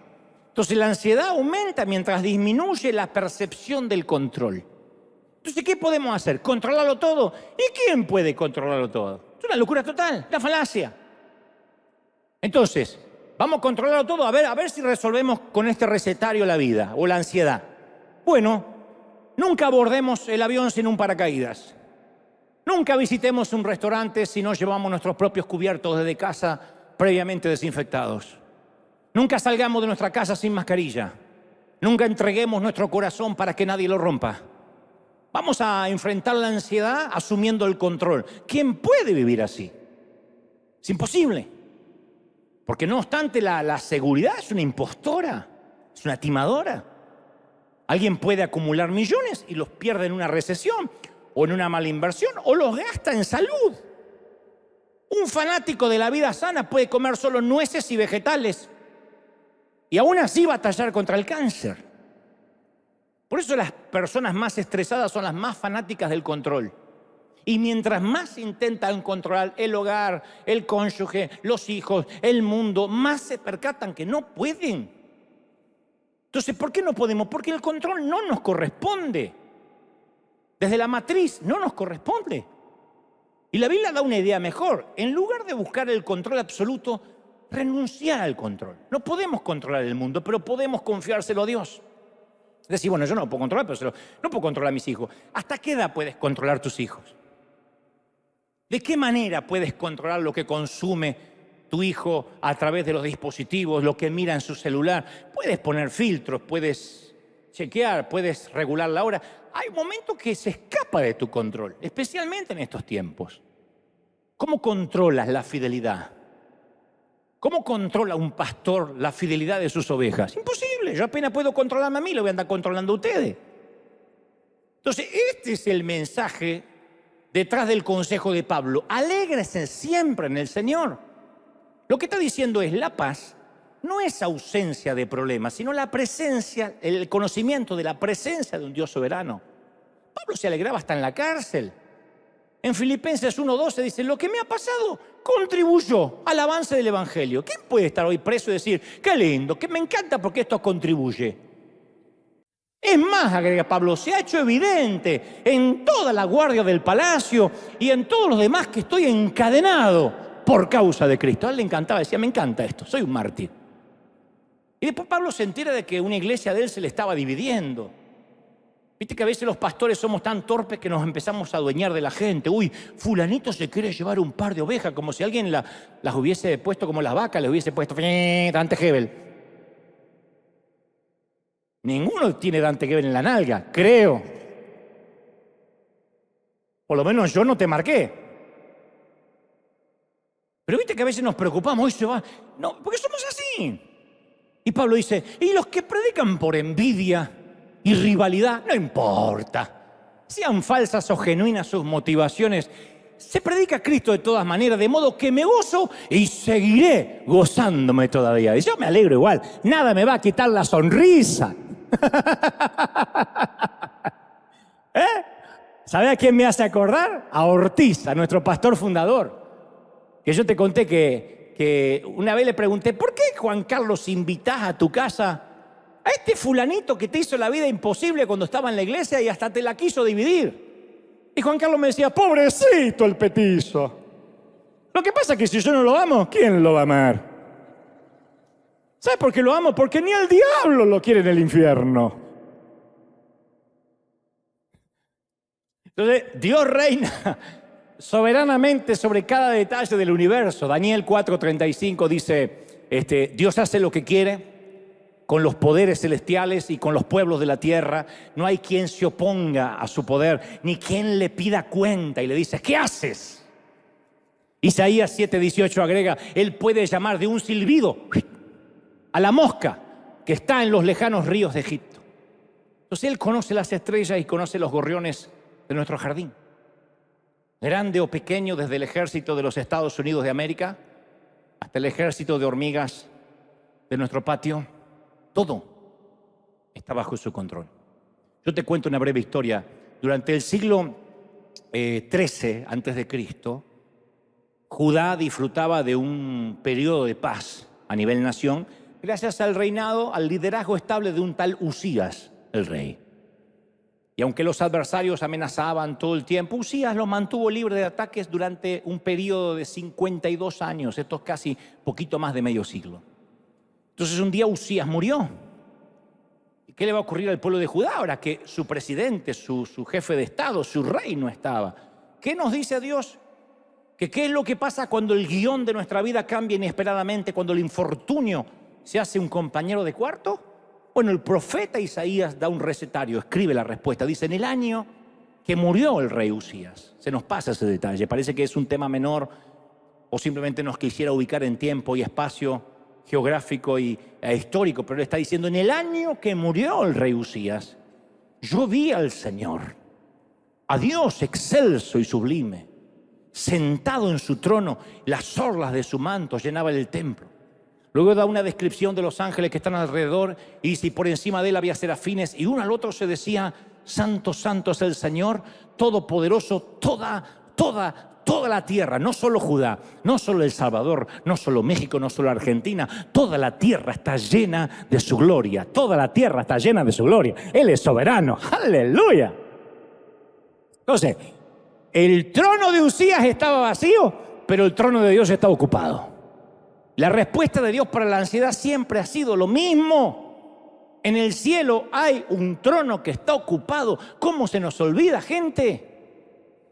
Entonces la ansiedad aumenta mientras disminuye la percepción del control. Entonces, ¿qué podemos hacer? ¿Controlarlo todo? ¿Y quién puede controlarlo todo? Es una locura total, una falacia. Entonces, vamos a controlarlo todo, a ver si resolvemos con este recetario la vida o la ansiedad. Bueno, nunca abordemos el avión sin un paracaídas. Nunca visitemos un restaurante si no llevamos nuestros propios cubiertos desde casa previamente desinfectados. Nunca salgamos de nuestra casa sin mascarilla. Nunca entreguemos nuestro corazón para que nadie lo rompa. Vamos a enfrentar la ansiedad asumiendo el control. ¿Quién puede vivir así? Es imposible. Porque no obstante, la seguridad es una impostora, es una timadora. Alguien puede acumular millones y los pierde en una recesión o en una mala inversión o los gasta en salud. Un fanático de la vida sana puede comer solo nueces y vegetales y aún así batallar contra el cáncer. Por eso las personas más estresadas son las más fanáticas del control. Y mientras más intentan controlar el hogar, el cónyuge, los hijos, el mundo, más se percatan que no pueden. Entonces, ¿por qué no podemos? Porque el control no nos corresponde. Desde la matriz no nos corresponde. Y la Biblia da una idea mejor. En lugar de buscar el control absoluto, renunciar al control. No podemos controlar el mundo, pero podemos confiárselo a Dios. Es decir, bueno, yo no lo puedo controlar, pero no puedo controlar a mis hijos. ¿Hasta qué edad puedes controlar tus hijos? ¿De qué manera puedes controlar lo que consume tu hijo a través de los dispositivos, lo que mira en su celular? Puedes poner filtros, puedes chequear, puedes regular la hora. Hay momentos que se escapa de tu control, especialmente en estos tiempos. ¿Cómo controlas la fidelidad? ¿Cómo controla un pastor la fidelidad de sus ovejas? Imposible, yo apenas puedo controlarme a mí, lo voy a andar controlando a ustedes. Entonces, este es el mensaje detrás del consejo de Pablo. Alégrese siempre en el Señor. Lo que está diciendo es la paz no es ausencia de problemas, sino la presencia, el conocimiento de la presencia de un Dios soberano. Pablo se alegraba hasta en la cárcel. En Filipenses 1:12 dice, lo que me ha pasado contribuyó al avance del Evangelio. ¿Quién puede estar hoy preso y decir, qué lindo, que me encanta porque esto contribuye? Es más, agrega Pablo, se ha hecho evidente en toda la guardia del palacio y en todos los demás que estoy encadenado por causa de Cristo. A él le encantaba, decía, me encanta esto, soy un mártir. Y después Pablo se entera de que una iglesia de él se le estaba dividiendo. Viste que a veces los pastores somos tan torpes que nos empezamos a adueñar de la gente. Uy, fulanito se quiere llevar un par de ovejas, como si alguien las hubiese puesto como las vacas, les hubiese puesto Dante Gebel. Ninguno tiene Dante Gebel en la nalga, creo. Por lo menos yo no te marqué. Pero viste que a veces nos preocupamos, hoy se va. No, porque somos así. Y Pablo dice, y los que predican por envidia y rivalidad, no importa. Sean falsas o genuinas sus motivaciones, se predica a Cristo de todas maneras, de modo que me gozo y seguiré gozándome todavía. Y yo me alegro igual, nada me va a quitar la sonrisa. ¿Sabe a quién me hace acordar? A Ortiz, a nuestro pastor fundador. Que yo te conté que una vez le pregunté, ¿por qué, Juan Carlos, invitás a tu casa a este fulanito que te hizo la vida imposible cuando estaba en la iglesia y hasta te la quiso dividir? Y Juan Carlos me decía, pobrecito el petizo. Lo que pasa es que si yo no lo amo, ¿quién lo va a amar? ¿Sabe por qué lo amo? Porque ni el diablo lo quiere en el infierno. Entonces, Dios reina soberanamente sobre cada detalle del universo. Daniel 4:35 dice, Dios hace lo que quiere con los poderes celestiales y con los pueblos de la tierra. No hay quien se oponga a su poder, ni quien le pida cuenta y le dice, ¿qué haces? Isaías 7:18 agrega, Él puede llamar de un silbido a la mosca que está en los lejanos ríos de Egipto. Entonces Él conoce las estrellas y conoce los gorriones de nuestro jardín. Grande o pequeño, desde el ejército de los Estados Unidos de América hasta el ejército de hormigas de nuestro patio, todo está bajo su control. Yo te cuento una breve historia. Durante el siglo XIII a.C., Judá disfrutaba de un periodo de paz a nivel nación gracias al reinado, al liderazgo estable de un tal Usías, el rey. Y aunque los adversarios amenazaban todo el tiempo, Usías lo mantuvo libre de ataques durante un periodo de 52 años. Esto es casi poquito más de medio siglo. Entonces un día Usías murió. ¿Y qué le va a ocurrir al pueblo de Judá ahora que su presidente, su jefe de Estado, su rey no estaba? ¿Qué nos dice Dios? ¿Qué es lo que pasa cuando el guión de nuestra vida cambia inesperadamente, cuando el infortunio se hace un compañero de cuarto? Bueno, el profeta Isaías da un recetario, escribe la respuesta. Dice, en el año que murió el rey Usías. Se nos pasa ese detalle, parece que es un tema menor o simplemente nos quisiera ubicar en tiempo y espacio geográfico e histórico, pero él está diciendo, en el año que murió el rey Usías, yo vi al Señor, a Dios excelso y sublime, sentado en su trono, las orlas de su manto llenaban el templo. Luego da una descripción de los ángeles que están alrededor y si por encima de él había serafines y uno al otro se decía, santo, santo es el Señor, todopoderoso, toda la tierra, no solo Judá, no solo El Salvador, no solo México, no solo Argentina, toda la tierra está llena de su gloria, toda la tierra está llena de su gloria. Él es soberano, aleluya. Entonces, el trono de Usías estaba vacío, pero el trono de Dios estaba ocupado. La respuesta de Dios para la ansiedad siempre ha sido lo mismo. En el cielo hay un trono que está ocupado. ¿Cómo se nos olvida, gente?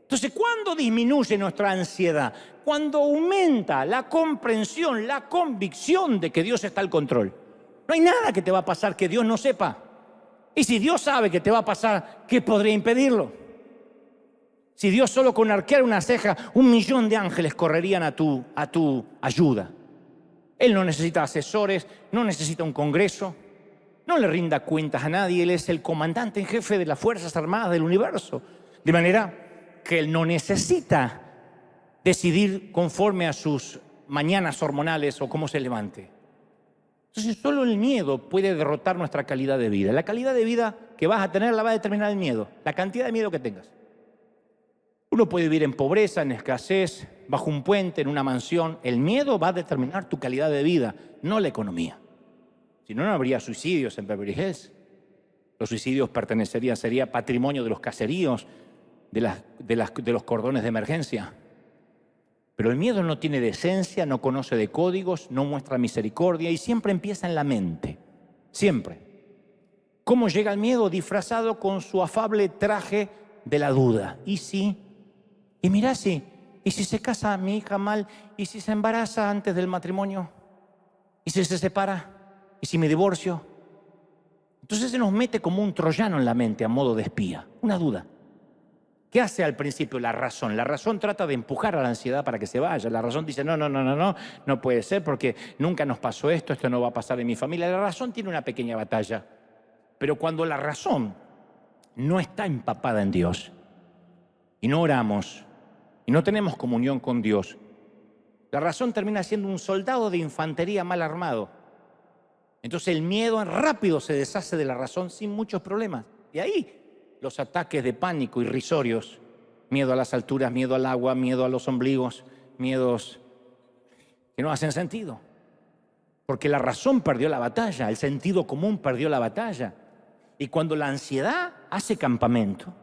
Entonces, ¿cuándo disminuye nuestra ansiedad? Cuando aumenta la comprensión, la convicción de que Dios está al control. No hay nada que te va a pasar que Dios no sepa. Y si Dios sabe que te va a pasar, ¿qué podría impedirlo? Si Dios solo con arquear una ceja, 1.000.000 de ángeles correrían a tu ayuda. Él no necesita asesores, no necesita un congreso, no le rinda cuentas a nadie. Él es el comandante en jefe de las Fuerzas Armadas del universo. De manera que Él no necesita decidir conforme a sus mañanas hormonales o cómo se levante. Entonces solo el miedo puede derrotar nuestra calidad de vida. La calidad de vida que vas a tener la va a determinar el miedo, la cantidad de miedo que tengas. Uno puede vivir en pobreza, en escasez, bajo un puente, en una mansión. El miedo va a determinar tu calidad de vida, no la economía. Si no, no habría suicidios en Beverly Hills. Los suicidios sería patrimonio de los caseríos, de los cordones de emergencia. Pero el miedo no tiene decencia, no conoce de códigos, no muestra misericordia y siempre empieza en la mente. Siempre. ¿Cómo llega el miedo? Disfrazado con su afable traje de la duda. ¿Y si? Y mirá si, ¿y si se casa mi hija mal? ¿Y si se embaraza antes del matrimonio? ¿Y si se separa? ¿Y si me divorcio? Entonces se nos mete como un troyano en la mente a modo de espía, una duda. ¿Qué hace al principio la razón? La razón trata de empujar a la ansiedad para que se vaya. La razón dice, no puede ser porque nunca nos pasó esto no va a pasar en mi familia. La razón tiene una pequeña batalla. Pero cuando la razón no está empapada en Dios y no oramos y no tenemos comunión con Dios, la razón termina siendo un soldado de infantería mal armado. Entonces el miedo rápido se deshace de la razón sin muchos problemas. Y ahí los ataques de pánico irrisorios, miedo a las alturas, miedo al agua, miedo a los ombligos, miedos que no hacen sentido. Porque la razón perdió la batalla, el sentido común perdió la batalla. Y cuando la ansiedad hace campamento,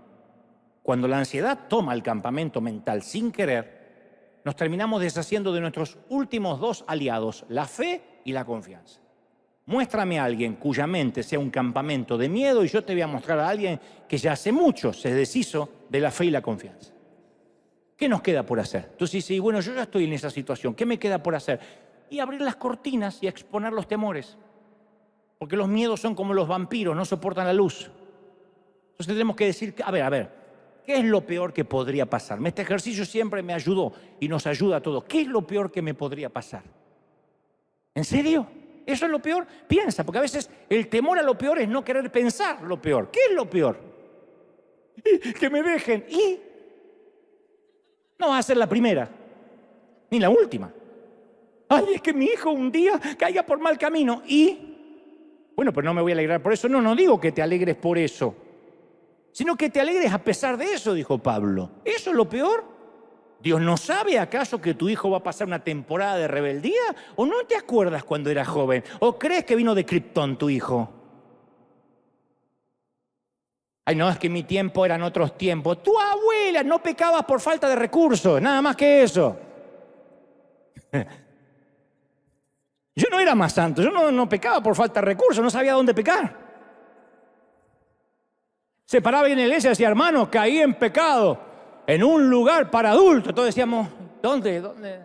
cuando la ansiedad toma el campamento mental sin querer, nos terminamos deshaciendo de nuestros últimos dos aliados, la fe y la confianza. Muéstrame a alguien cuya mente sea un campamento de miedo y yo te voy a mostrar a alguien que ya hace mucho se deshizo de la fe y la confianza. ¿Qué nos queda por hacer? Entonces dices, bueno, yo ya estoy en esa situación, ¿qué me queda por hacer? Y abrir las cortinas y exponer los temores. Porque los miedos son como los vampiros, no soportan la luz. Entonces tenemos que decir, a ver, ¿qué es lo peor que podría pasarme? Este ejercicio siempre me ayudó y nos ayuda a todos. ¿Qué es lo peor que me podría pasar? ¿En serio? ¿Eso es lo peor? Piensa, porque a veces el temor a lo peor es no querer pensar lo peor. ¿Qué es lo peor? Que me dejen. ¿Y? No va a ser la primera, ni la última. Ay, es que mi hijo un día caiga por mal camino. ¿Y? Bueno, pues no me voy a alegrar por eso. No digo que te alegres por eso, sino que te alegres a pesar de eso, dijo Pablo. ¿Eso es lo peor? ¿Dios no sabe acaso que tu hijo va a pasar una temporada de rebeldía? ¿O no te acuerdas cuando era joven? ¿O crees que vino de Krypton tu hijo? Ay, no, es que mi tiempo eran otros tiempos. Tu abuela no pecabas por falta de recursos, nada más que eso. Yo no era más santo, yo no pecaba por falta de recursos, no sabía dónde pecar. Se paraba en la iglesia y decía, hermano, caí en pecado en un lugar para adultos. Todos decíamos, ¿dónde?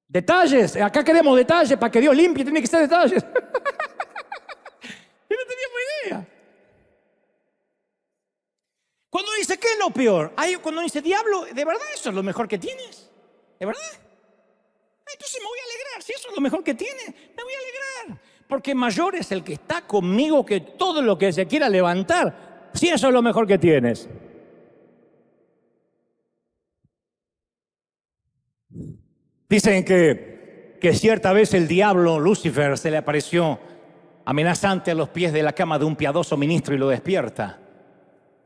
Detalles, acá queremos detalles, para que Dios limpie tiene que ser detalles. Yo no teníamos idea. Cuando dice, ¿qué es lo peor? Ahí cuando dice, diablo, ¿de verdad eso es lo mejor que tienes? ¿De verdad? Entonces me voy a alegrar. Si eso es lo mejor que tienes, me voy a alegrar. Porque mayor es el que está conmigo que todo lo que se quiera levantar. Si eso es lo mejor que tienes. Dicen que cierta vez el diablo, Lucifer, se le apareció amenazante a los pies de la cama de un piadoso ministro y lo despierta.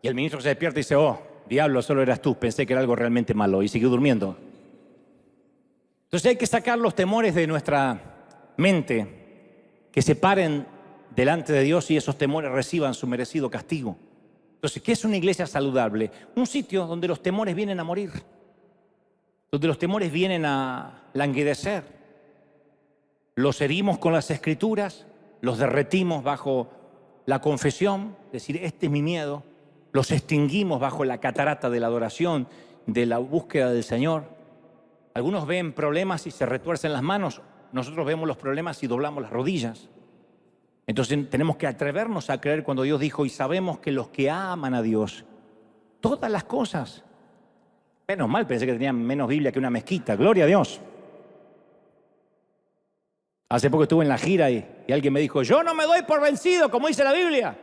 Y el ministro se despierta y dice, oh, diablo, solo eras tú, pensé que era algo realmente malo, y siguió durmiendo. Entonces hay que sacar los temores de nuestra mente, que se paren delante de Dios y esos temores reciban su merecido castigo. Entonces, ¿qué es una iglesia saludable? Un sitio donde los temores vienen a morir, donde los temores vienen a languidecer. Los herimos con las escrituras, los derretimos bajo la confesión, decir, este es mi miedo. Los extinguimos bajo la catarata de la adoración, de la búsqueda del Señor. Algunos ven problemas y se retuercen las manos. Nosotros vemos los problemas y doblamos las rodillas. Entonces tenemos que atrevernos a creer cuando Dios dijo, y sabemos que los que aman a Dios, todas las cosas. Menos mal, pensé que tenían menos Biblia que una mezquita. Gloria a Dios. Hace poco estuve en la gira y alguien me dijo, yo no me doy por vencido, como dice la Biblia.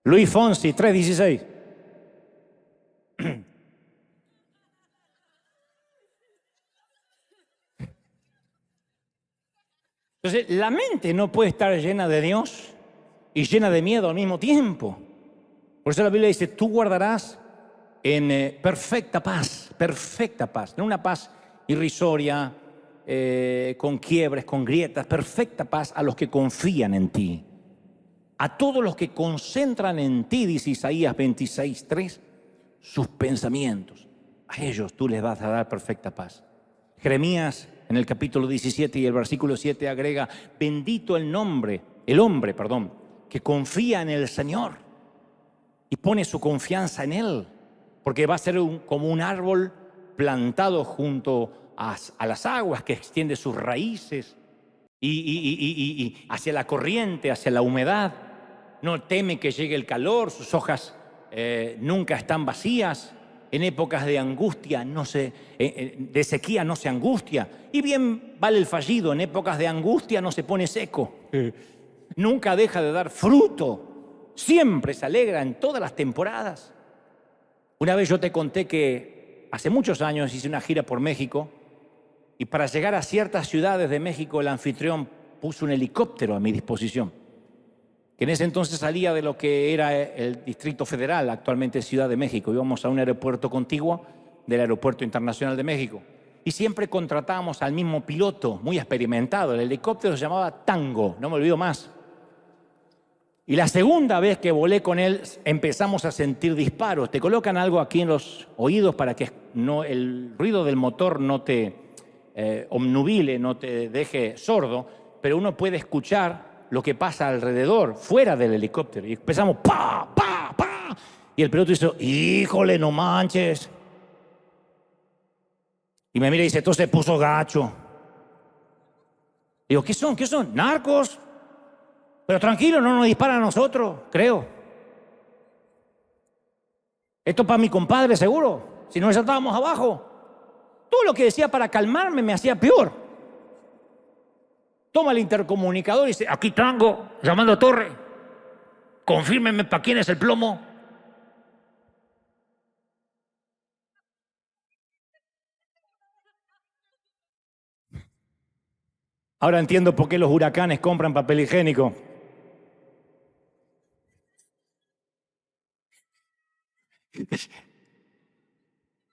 Luis Fonsi, 3:16. Entonces, la mente no puede estar llena de Dios y llena de miedo al mismo tiempo. Por eso la Biblia dice, tú guardarás en perfecta paz, no una paz irrisoria, con quiebres, con grietas, perfecta paz a los que confían en ti. A todos los que concentran en ti, dice Isaías 26:3, sus pensamientos. A ellos tú les vas a dar perfecta paz. Jeremías en el capítulo 17 y el versículo 7 agrega, bendito el hombre, que confía en el Señor y pone su confianza en Él, porque va a ser como un árbol plantado junto a las aguas que extiende sus raíces y hacia la corriente, hacia la humedad. No teme que llegue el calor, sus hojas nunca están vacías. En épocas de angustia, de sequía no se angustia. Y bien vale el fallido, en épocas de angustia no se pone seco. Nunca deja de dar fruto. Siempre se alegra en todas las temporadas. Una vez yo te conté que hace muchos años hice una gira por México y para llegar a ciertas ciudades de México el anfitrión puso un helicóptero a mi disposición, que en ese entonces salía de lo que era el Distrito Federal, actualmente Ciudad de México. Íbamos a un aeropuerto contiguo del Aeropuerto Internacional de México. Y siempre contratábamos al mismo piloto, muy experimentado. El helicóptero se llamaba Tango, no me olvido más. Y la segunda vez que volé con él empezamos a sentir disparos. Te colocan algo aquí en los oídos para que el ruido del motor no te obnubile, no te deje sordo, pero uno puede escuchar lo que pasa alrededor, fuera del helicóptero. Y empezamos, pa, pa, pa. Y el piloto hizo, híjole, no manches. Y me mira y dice, esto se puso gacho. Digo, ¿qué son? ¿Qué son? ¿Narcos? Pero tranquilo, no nos disparan a nosotros, creo. Esto para mi compadre, seguro. Si no, ya estábamos abajo. Todo lo que decía para calmarme me hacía peor. Toma el intercomunicador y dice, aquí Tango, llamando a Torre. Confírmeme para quién es el plomo. Ahora entiendo por qué los huracanes compran papel higiénico.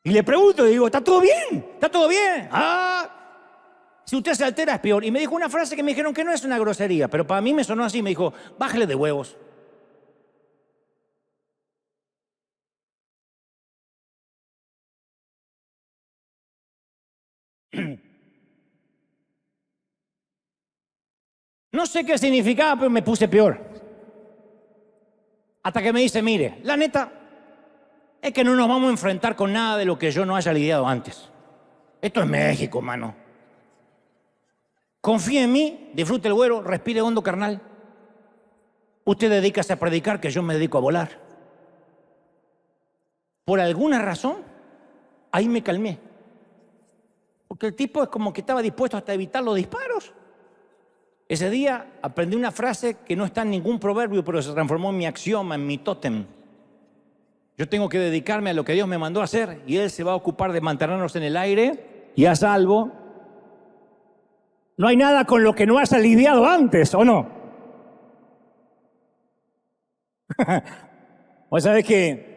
Y le pregunto, y digo, ¿está todo bien? ¿Está todo bien? Si usted se altera es peor. Y me dijo una frase que me dijeron que no es una grosería, pero para mí me sonó así, me dijo, bájale de huevos. No sé qué significaba, pero me puse peor. Hasta que me dice, mire, la neta es que no nos vamos a enfrentar con nada de lo que yo no haya lidiado antes. Esto es México, mano. Confíe en mí, disfrute el vuelo, respire hondo, carnal. Usted dedícase a predicar, que yo me dedico a volar. por alguna razón, ahí me calmé. Porque el tipo es como que estaba dispuesto hasta a evitar los disparos. Ese día aprendí una frase que no está en ningún proverbio, pero se transformó en mi axioma, en mi tótem. Yo tengo que dedicarme a lo que Dios me mandó a hacer y Él se va a ocupar de mantenernos en el aire y a salvo. No hay nada con lo que no has lidiado antes, ¿o no? Vos sabés que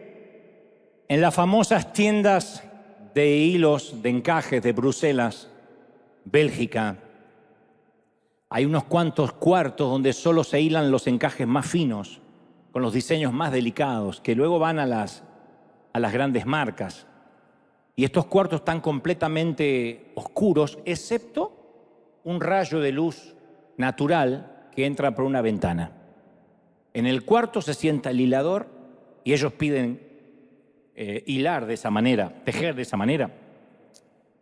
en las famosas tiendas de hilos de encajes de Bruselas, Bélgica, hay unos cuantos cuartos donde solo se hilan los encajes más finos, con los diseños más delicados, que luego van a las grandes marcas. Y estos cuartos están completamente oscuros, excepto un rayo de luz natural que entra por una ventana. En el cuarto se sienta el hilador y ellos piden hilar de esa manera, tejer de esa manera,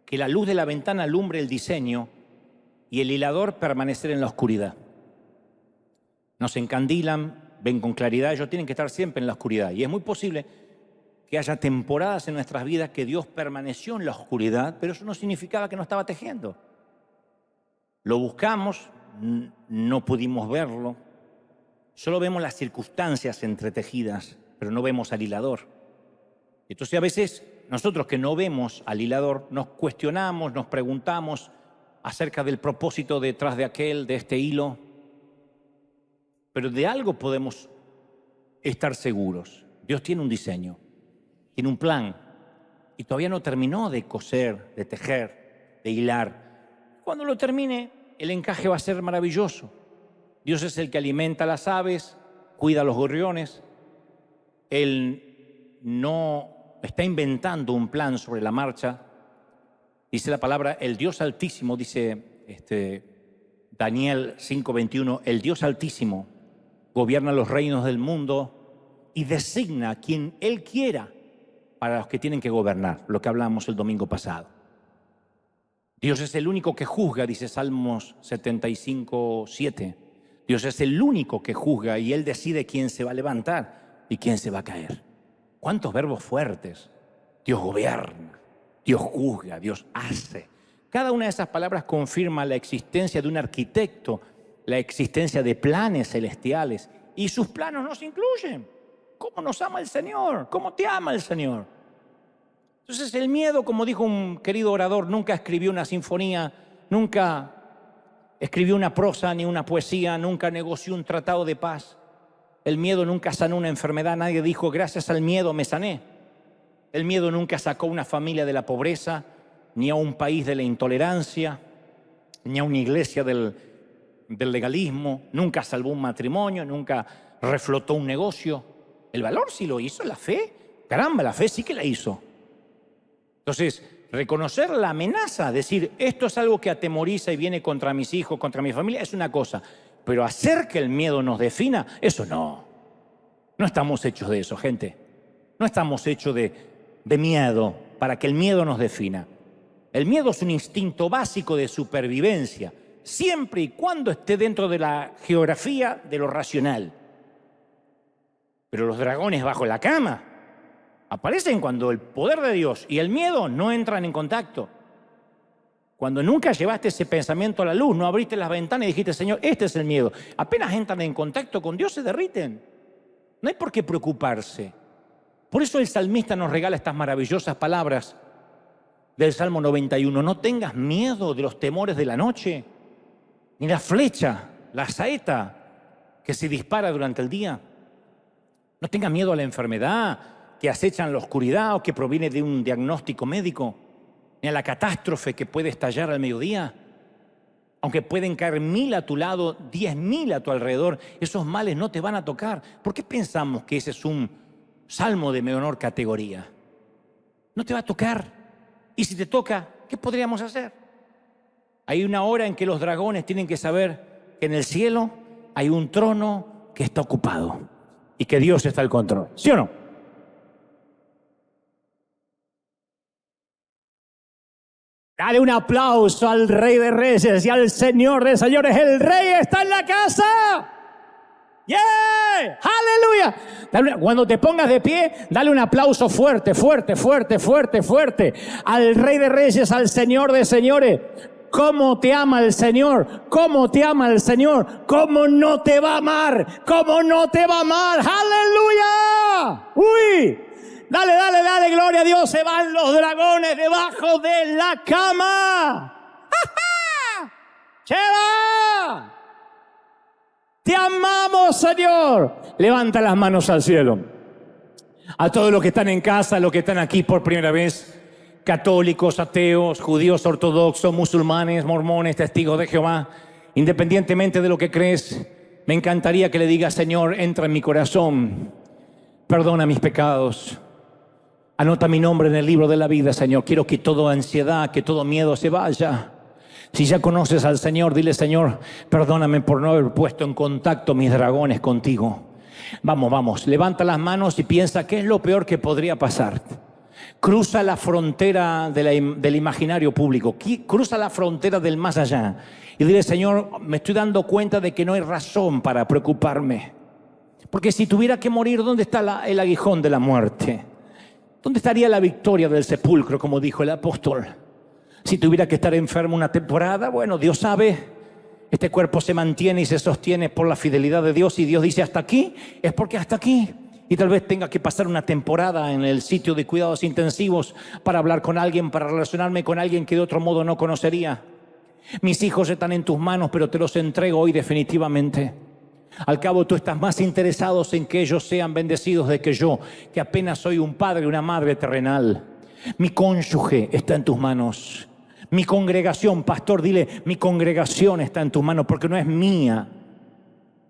que la luz de la ventana alumbre el diseño y el hilador permanecer en la oscuridad. Nos encandilan, ven con claridad, ellos tienen que estar siempre en la oscuridad. Y es muy posible que haya temporadas en nuestras vidas que Dios permaneció en la oscuridad, pero eso no significaba que no estaba tejiendo. Lo buscamos, no pudimos verlo, solo vemos las circunstancias entretejidas, pero no vemos al hilador. Entonces a veces nosotros que no vemos al hilador nos cuestionamos, nos preguntamos acerca del propósito detrás de este hilo. Pero de algo podemos estar seguros. Dios tiene un diseño, tiene un plan y todavía no terminó de coser, de tejer, de hilar. Cuando lo termine, el encaje va a ser maravilloso. Dios es el que alimenta a las aves, cuida a los gorriones. Él no está inventando un plan sobre la marcha. Dice la palabra, el Dios Altísimo, dice Daniel 5:21, el Dios Altísimo gobierna los reinos del mundo y designa a quien Él quiera para los que tienen que gobernar, lo que hablamos el domingo pasado. Dios es el único que juzga, dice Salmos 75:7. Dios es el único que juzga y Él decide quién se va a levantar y quién se va a caer. ¿Cuántos verbos fuertes? Dios gobierna, Dios juzga, Dios hace. Cada una de esas palabras confirma la existencia de un arquitecto, la existencia de planes celestiales, y sus planos nos incluyen. ¿Cómo nos ama el Señor? ¿Cómo te ama el Señor? Entonces el miedo, como dijo un querido orador, nunca escribió una sinfonía, nunca escribió una prosa ni una poesía, nunca negoció un tratado de paz. El miedo nunca sanó una enfermedad, nadie dijo gracias al miedo me sané. El miedo nunca sacó a una familia de la pobreza, ni a un país de la intolerancia, ni a una iglesia del legalismo, nunca salvó un matrimonio, nunca reflotó un negocio. El valor sí lo hizo, la fe, caramba, la fe sí que la hizo. Entonces, reconocer la amenaza, decir esto es algo que atemoriza y viene contra mis hijos, contra mi familia, es una cosa, pero hacer que el miedo nos defina, eso no. No estamos hechos de eso, gente. No estamos hechos de miedo para que el miedo nos defina. El miedo es un instinto básico de supervivencia, siempre y cuando esté dentro de la geografía de lo racional. Pero los dragones bajo la cama aparecen cuando el poder de Dios y el miedo no entran en contacto. Cuando nunca llevaste ese pensamiento a la luz, no abriste las ventanas y dijiste, Señor, este es el miedo. Apenas entran en contacto con Dios, se derriten. No hay por qué preocuparse. Por eso el salmista nos regala estas maravillosas palabras del Salmo 91. No tengas miedo de los temores de la noche, ni la flecha, la saeta que se dispara durante el día. No tengas miedo a la enfermedad que acecha en la oscuridad o que proviene de un diagnóstico médico, ni a la catástrofe que puede estallar al mediodía. Aunque pueden caer 1000 a tu lado, 10.000 a tu alrededor, esos males no te van a tocar. ¿Por qué pensamos que ese es un salmo de menor categoría? No te va a tocar. Y si te toca, ¿qué podríamos hacer? Hay una hora en que los dragones tienen que saber que en el cielo hay un trono que está ocupado y que Dios está al control. ¿Sí o no? Dale un aplauso al Rey de Reyes y al Señor de Señores. El Rey está en la casa
¡Yeah! ¡Aleluya! Cuando te pongas de pie, dale un aplauso fuerte, fuerte, fuerte, fuerte, fuerte al Rey de Reyes, al Señor de Señores. ¿Cómo te ama el Señor? ¿Cómo te ama el Señor? ¿Cómo no te va a amar? ¿Cómo no te va a amar? ¡Aleluya! ¡Uy! Dale, dale, dale, gloria a Dios. Se van los dragones debajo de la cama. ¡Ja, ja! ¡Cheva! Te amamos, Señor. Levanta las manos al cielo. A todos los que están en casa, los que están aquí por primera vez, católicos, ateos, judíos ortodoxos, musulmanes, mormones, testigos de Jehová, independientemente de lo que crees, me encantaría que le digas: Señor, entra en mi corazón, perdona mis pecados, anota mi nombre en el libro de la vida, Señor. Quiero que toda ansiedad, que todo miedo se vaya. Si ya conoces al Señor, dile: Señor, perdóname por no haber puesto en contacto mis dragones contigo. Vamos, vamos, levanta las manos y piensa: ¿qué es lo peor que podría pasar? Cruza la frontera del imaginario público, cruza la frontera del más allá y dile: Señor, me estoy dando cuenta de que no hay razón para preocuparme. Porque si tuviera que morir, ¿dónde está el aguijón de la muerte? ¿Dónde estaría la victoria del sepulcro, como dijo el apóstol? Si tuviera que estar enfermo una temporada, bueno, Dios sabe, este cuerpo se mantiene y se sostiene por la fidelidad de Dios, y Dios dice hasta aquí, es porque hasta aquí. Y tal vez tenga que pasar una temporada en el sitio de cuidados intensivos para hablar con alguien, para relacionarme con alguien que de otro modo no conocería. Mis hijos están en tus manos, pero te los entrego hoy definitivamente. Al cabo, tú estás más interesado en que ellos sean bendecidos de que yo, que apenas soy un padre y una madre terrenal. Mi cónyuge está en tus manos. Mi congregación, pastor, dile: mi congregación está en tus manos, porque no es mía.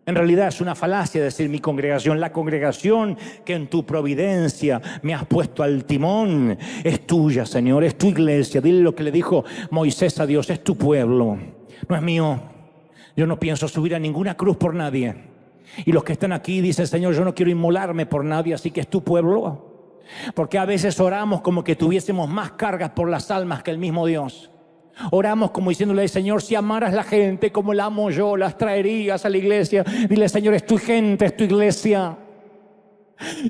En realidad es una falacia decir mi congregación. La congregación que en tu providencia me has puesto al timón es tuya, Señor, es tu iglesia. Dile lo que le dijo Moisés a Dios: es tu pueblo, no es mío. Yo no pienso subir a ninguna cruz por nadie. Y los que están aquí dicen: Señor, yo no quiero inmolarme por nadie, así que es tu pueblo. Porque a veces oramos como que tuviésemos más cargas por las almas que el mismo Dios. Oramos como diciéndole: Señor, si amaras la gente como la amo yo, las traerías a la iglesia. Dile: Señor, es tu gente, es tu iglesia.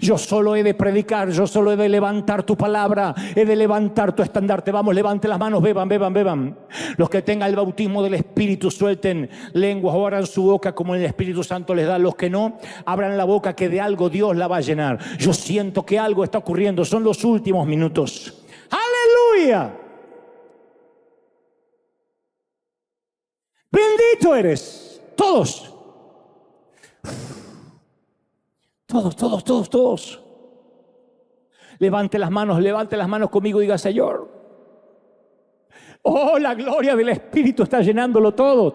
Yo solo he de predicar, yo solo he de levantar tu palabra, he de levantar tu estandarte. Vamos, levante las manos, beban, beban, beban. Los que tengan el bautismo del Espíritu, suelten lenguas o abran su boca como el Espíritu Santo les da. Los que no, abran la boca, que de algo Dios la va a llenar. Yo siento que algo está ocurriendo, son los últimos minutos. ¡Aleluya! Bendito eres. Todos. Todos. Levante las manos conmigo y diga: Señor, oh, la gloria del Espíritu está llenándolo todo.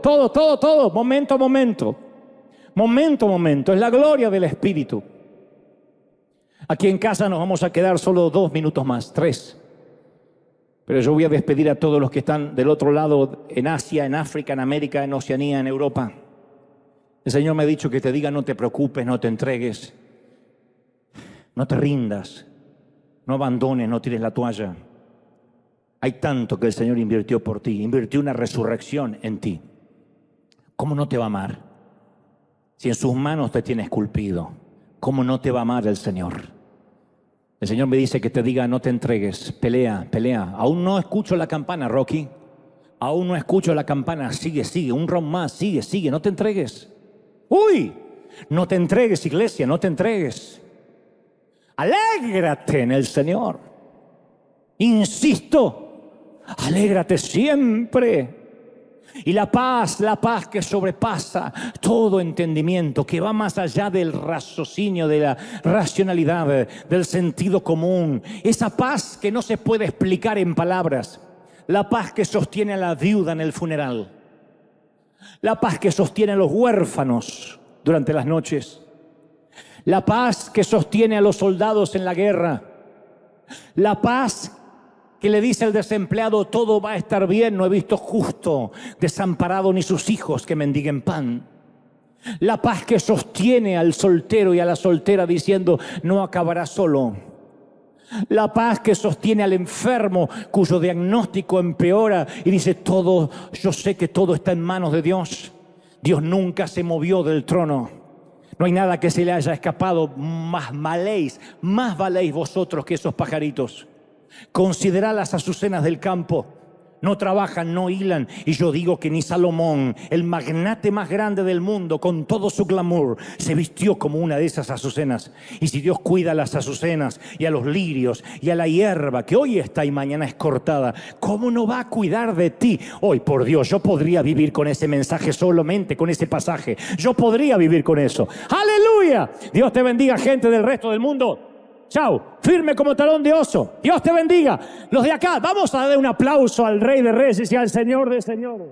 Momento. Es la gloria del Espíritu. Aquí en casa nos vamos a quedar solo 2 minutos más, 3. Pero yo voy a despedir a todos los que están del otro lado, en Asia, en África, en América, en Oceanía, en Europa. El Señor me ha dicho que te diga: no te preocupes, no te entregues, no te rindas, no abandones, no tires la toalla. Hay tanto que el Señor invirtió por ti, invirtió una resurrección en ti. ¿Cómo no te va a amar? Si en sus manos te tiene esculpido, ¿cómo no te va a amar el Señor? El Señor me dice que te diga: no te entregues, pelea. Aún no escucho la campana, Rocky. Aún no escucho la campana. Sigue, un round más, sigue, no te entregues. ¡Uy! No te entregues, iglesia, no te entregues. Alégrate en el Señor. Insisto, alégrate siempre. Y la paz que sobrepasa todo entendimiento, que va más allá del raciocinio, de la racionalidad, del sentido común. Esa paz que no se puede explicar en palabras. La paz que sostiene a la viuda en el funeral. La paz que sostiene a los huérfanos durante las noches. La paz que sostiene a los soldados en la guerra. La paz que le dice al desempleado: todo va a estar bien, no he visto justo desamparado ni sus hijos que mendiguen pan. La paz que sostiene al soltero y a la soltera diciendo: no acabará solo. La paz que sostiene al enfermo cuyo diagnóstico empeora y dice: yo sé que todo está en manos de Dios. Dios nunca se movió del trono, No hay nada que se le haya escapado. Más valéis vosotros que esos pajaritos. Considerad las azucenas del campo. No trabajan, no hilan. Y yo digo que ni Salomón, el magnate más grande del mundo, con todo su glamour, se vistió como una de esas azucenas. Y si Dios cuida a las azucenas y a los lirios y a la hierba que hoy está y mañana es cortada, ¿cómo no va a cuidar de ti? Hoy, por Dios, yo podría vivir con ese mensaje solamente, con ese pasaje. Yo podría vivir con eso. ¡Aleluya! Dios te bendiga, gente del resto del mundo. Chao, firme como talón de oso. Dios te bendiga. Los de acá, vamos a dar un aplauso al Rey de Reyes y al Señor de Señores.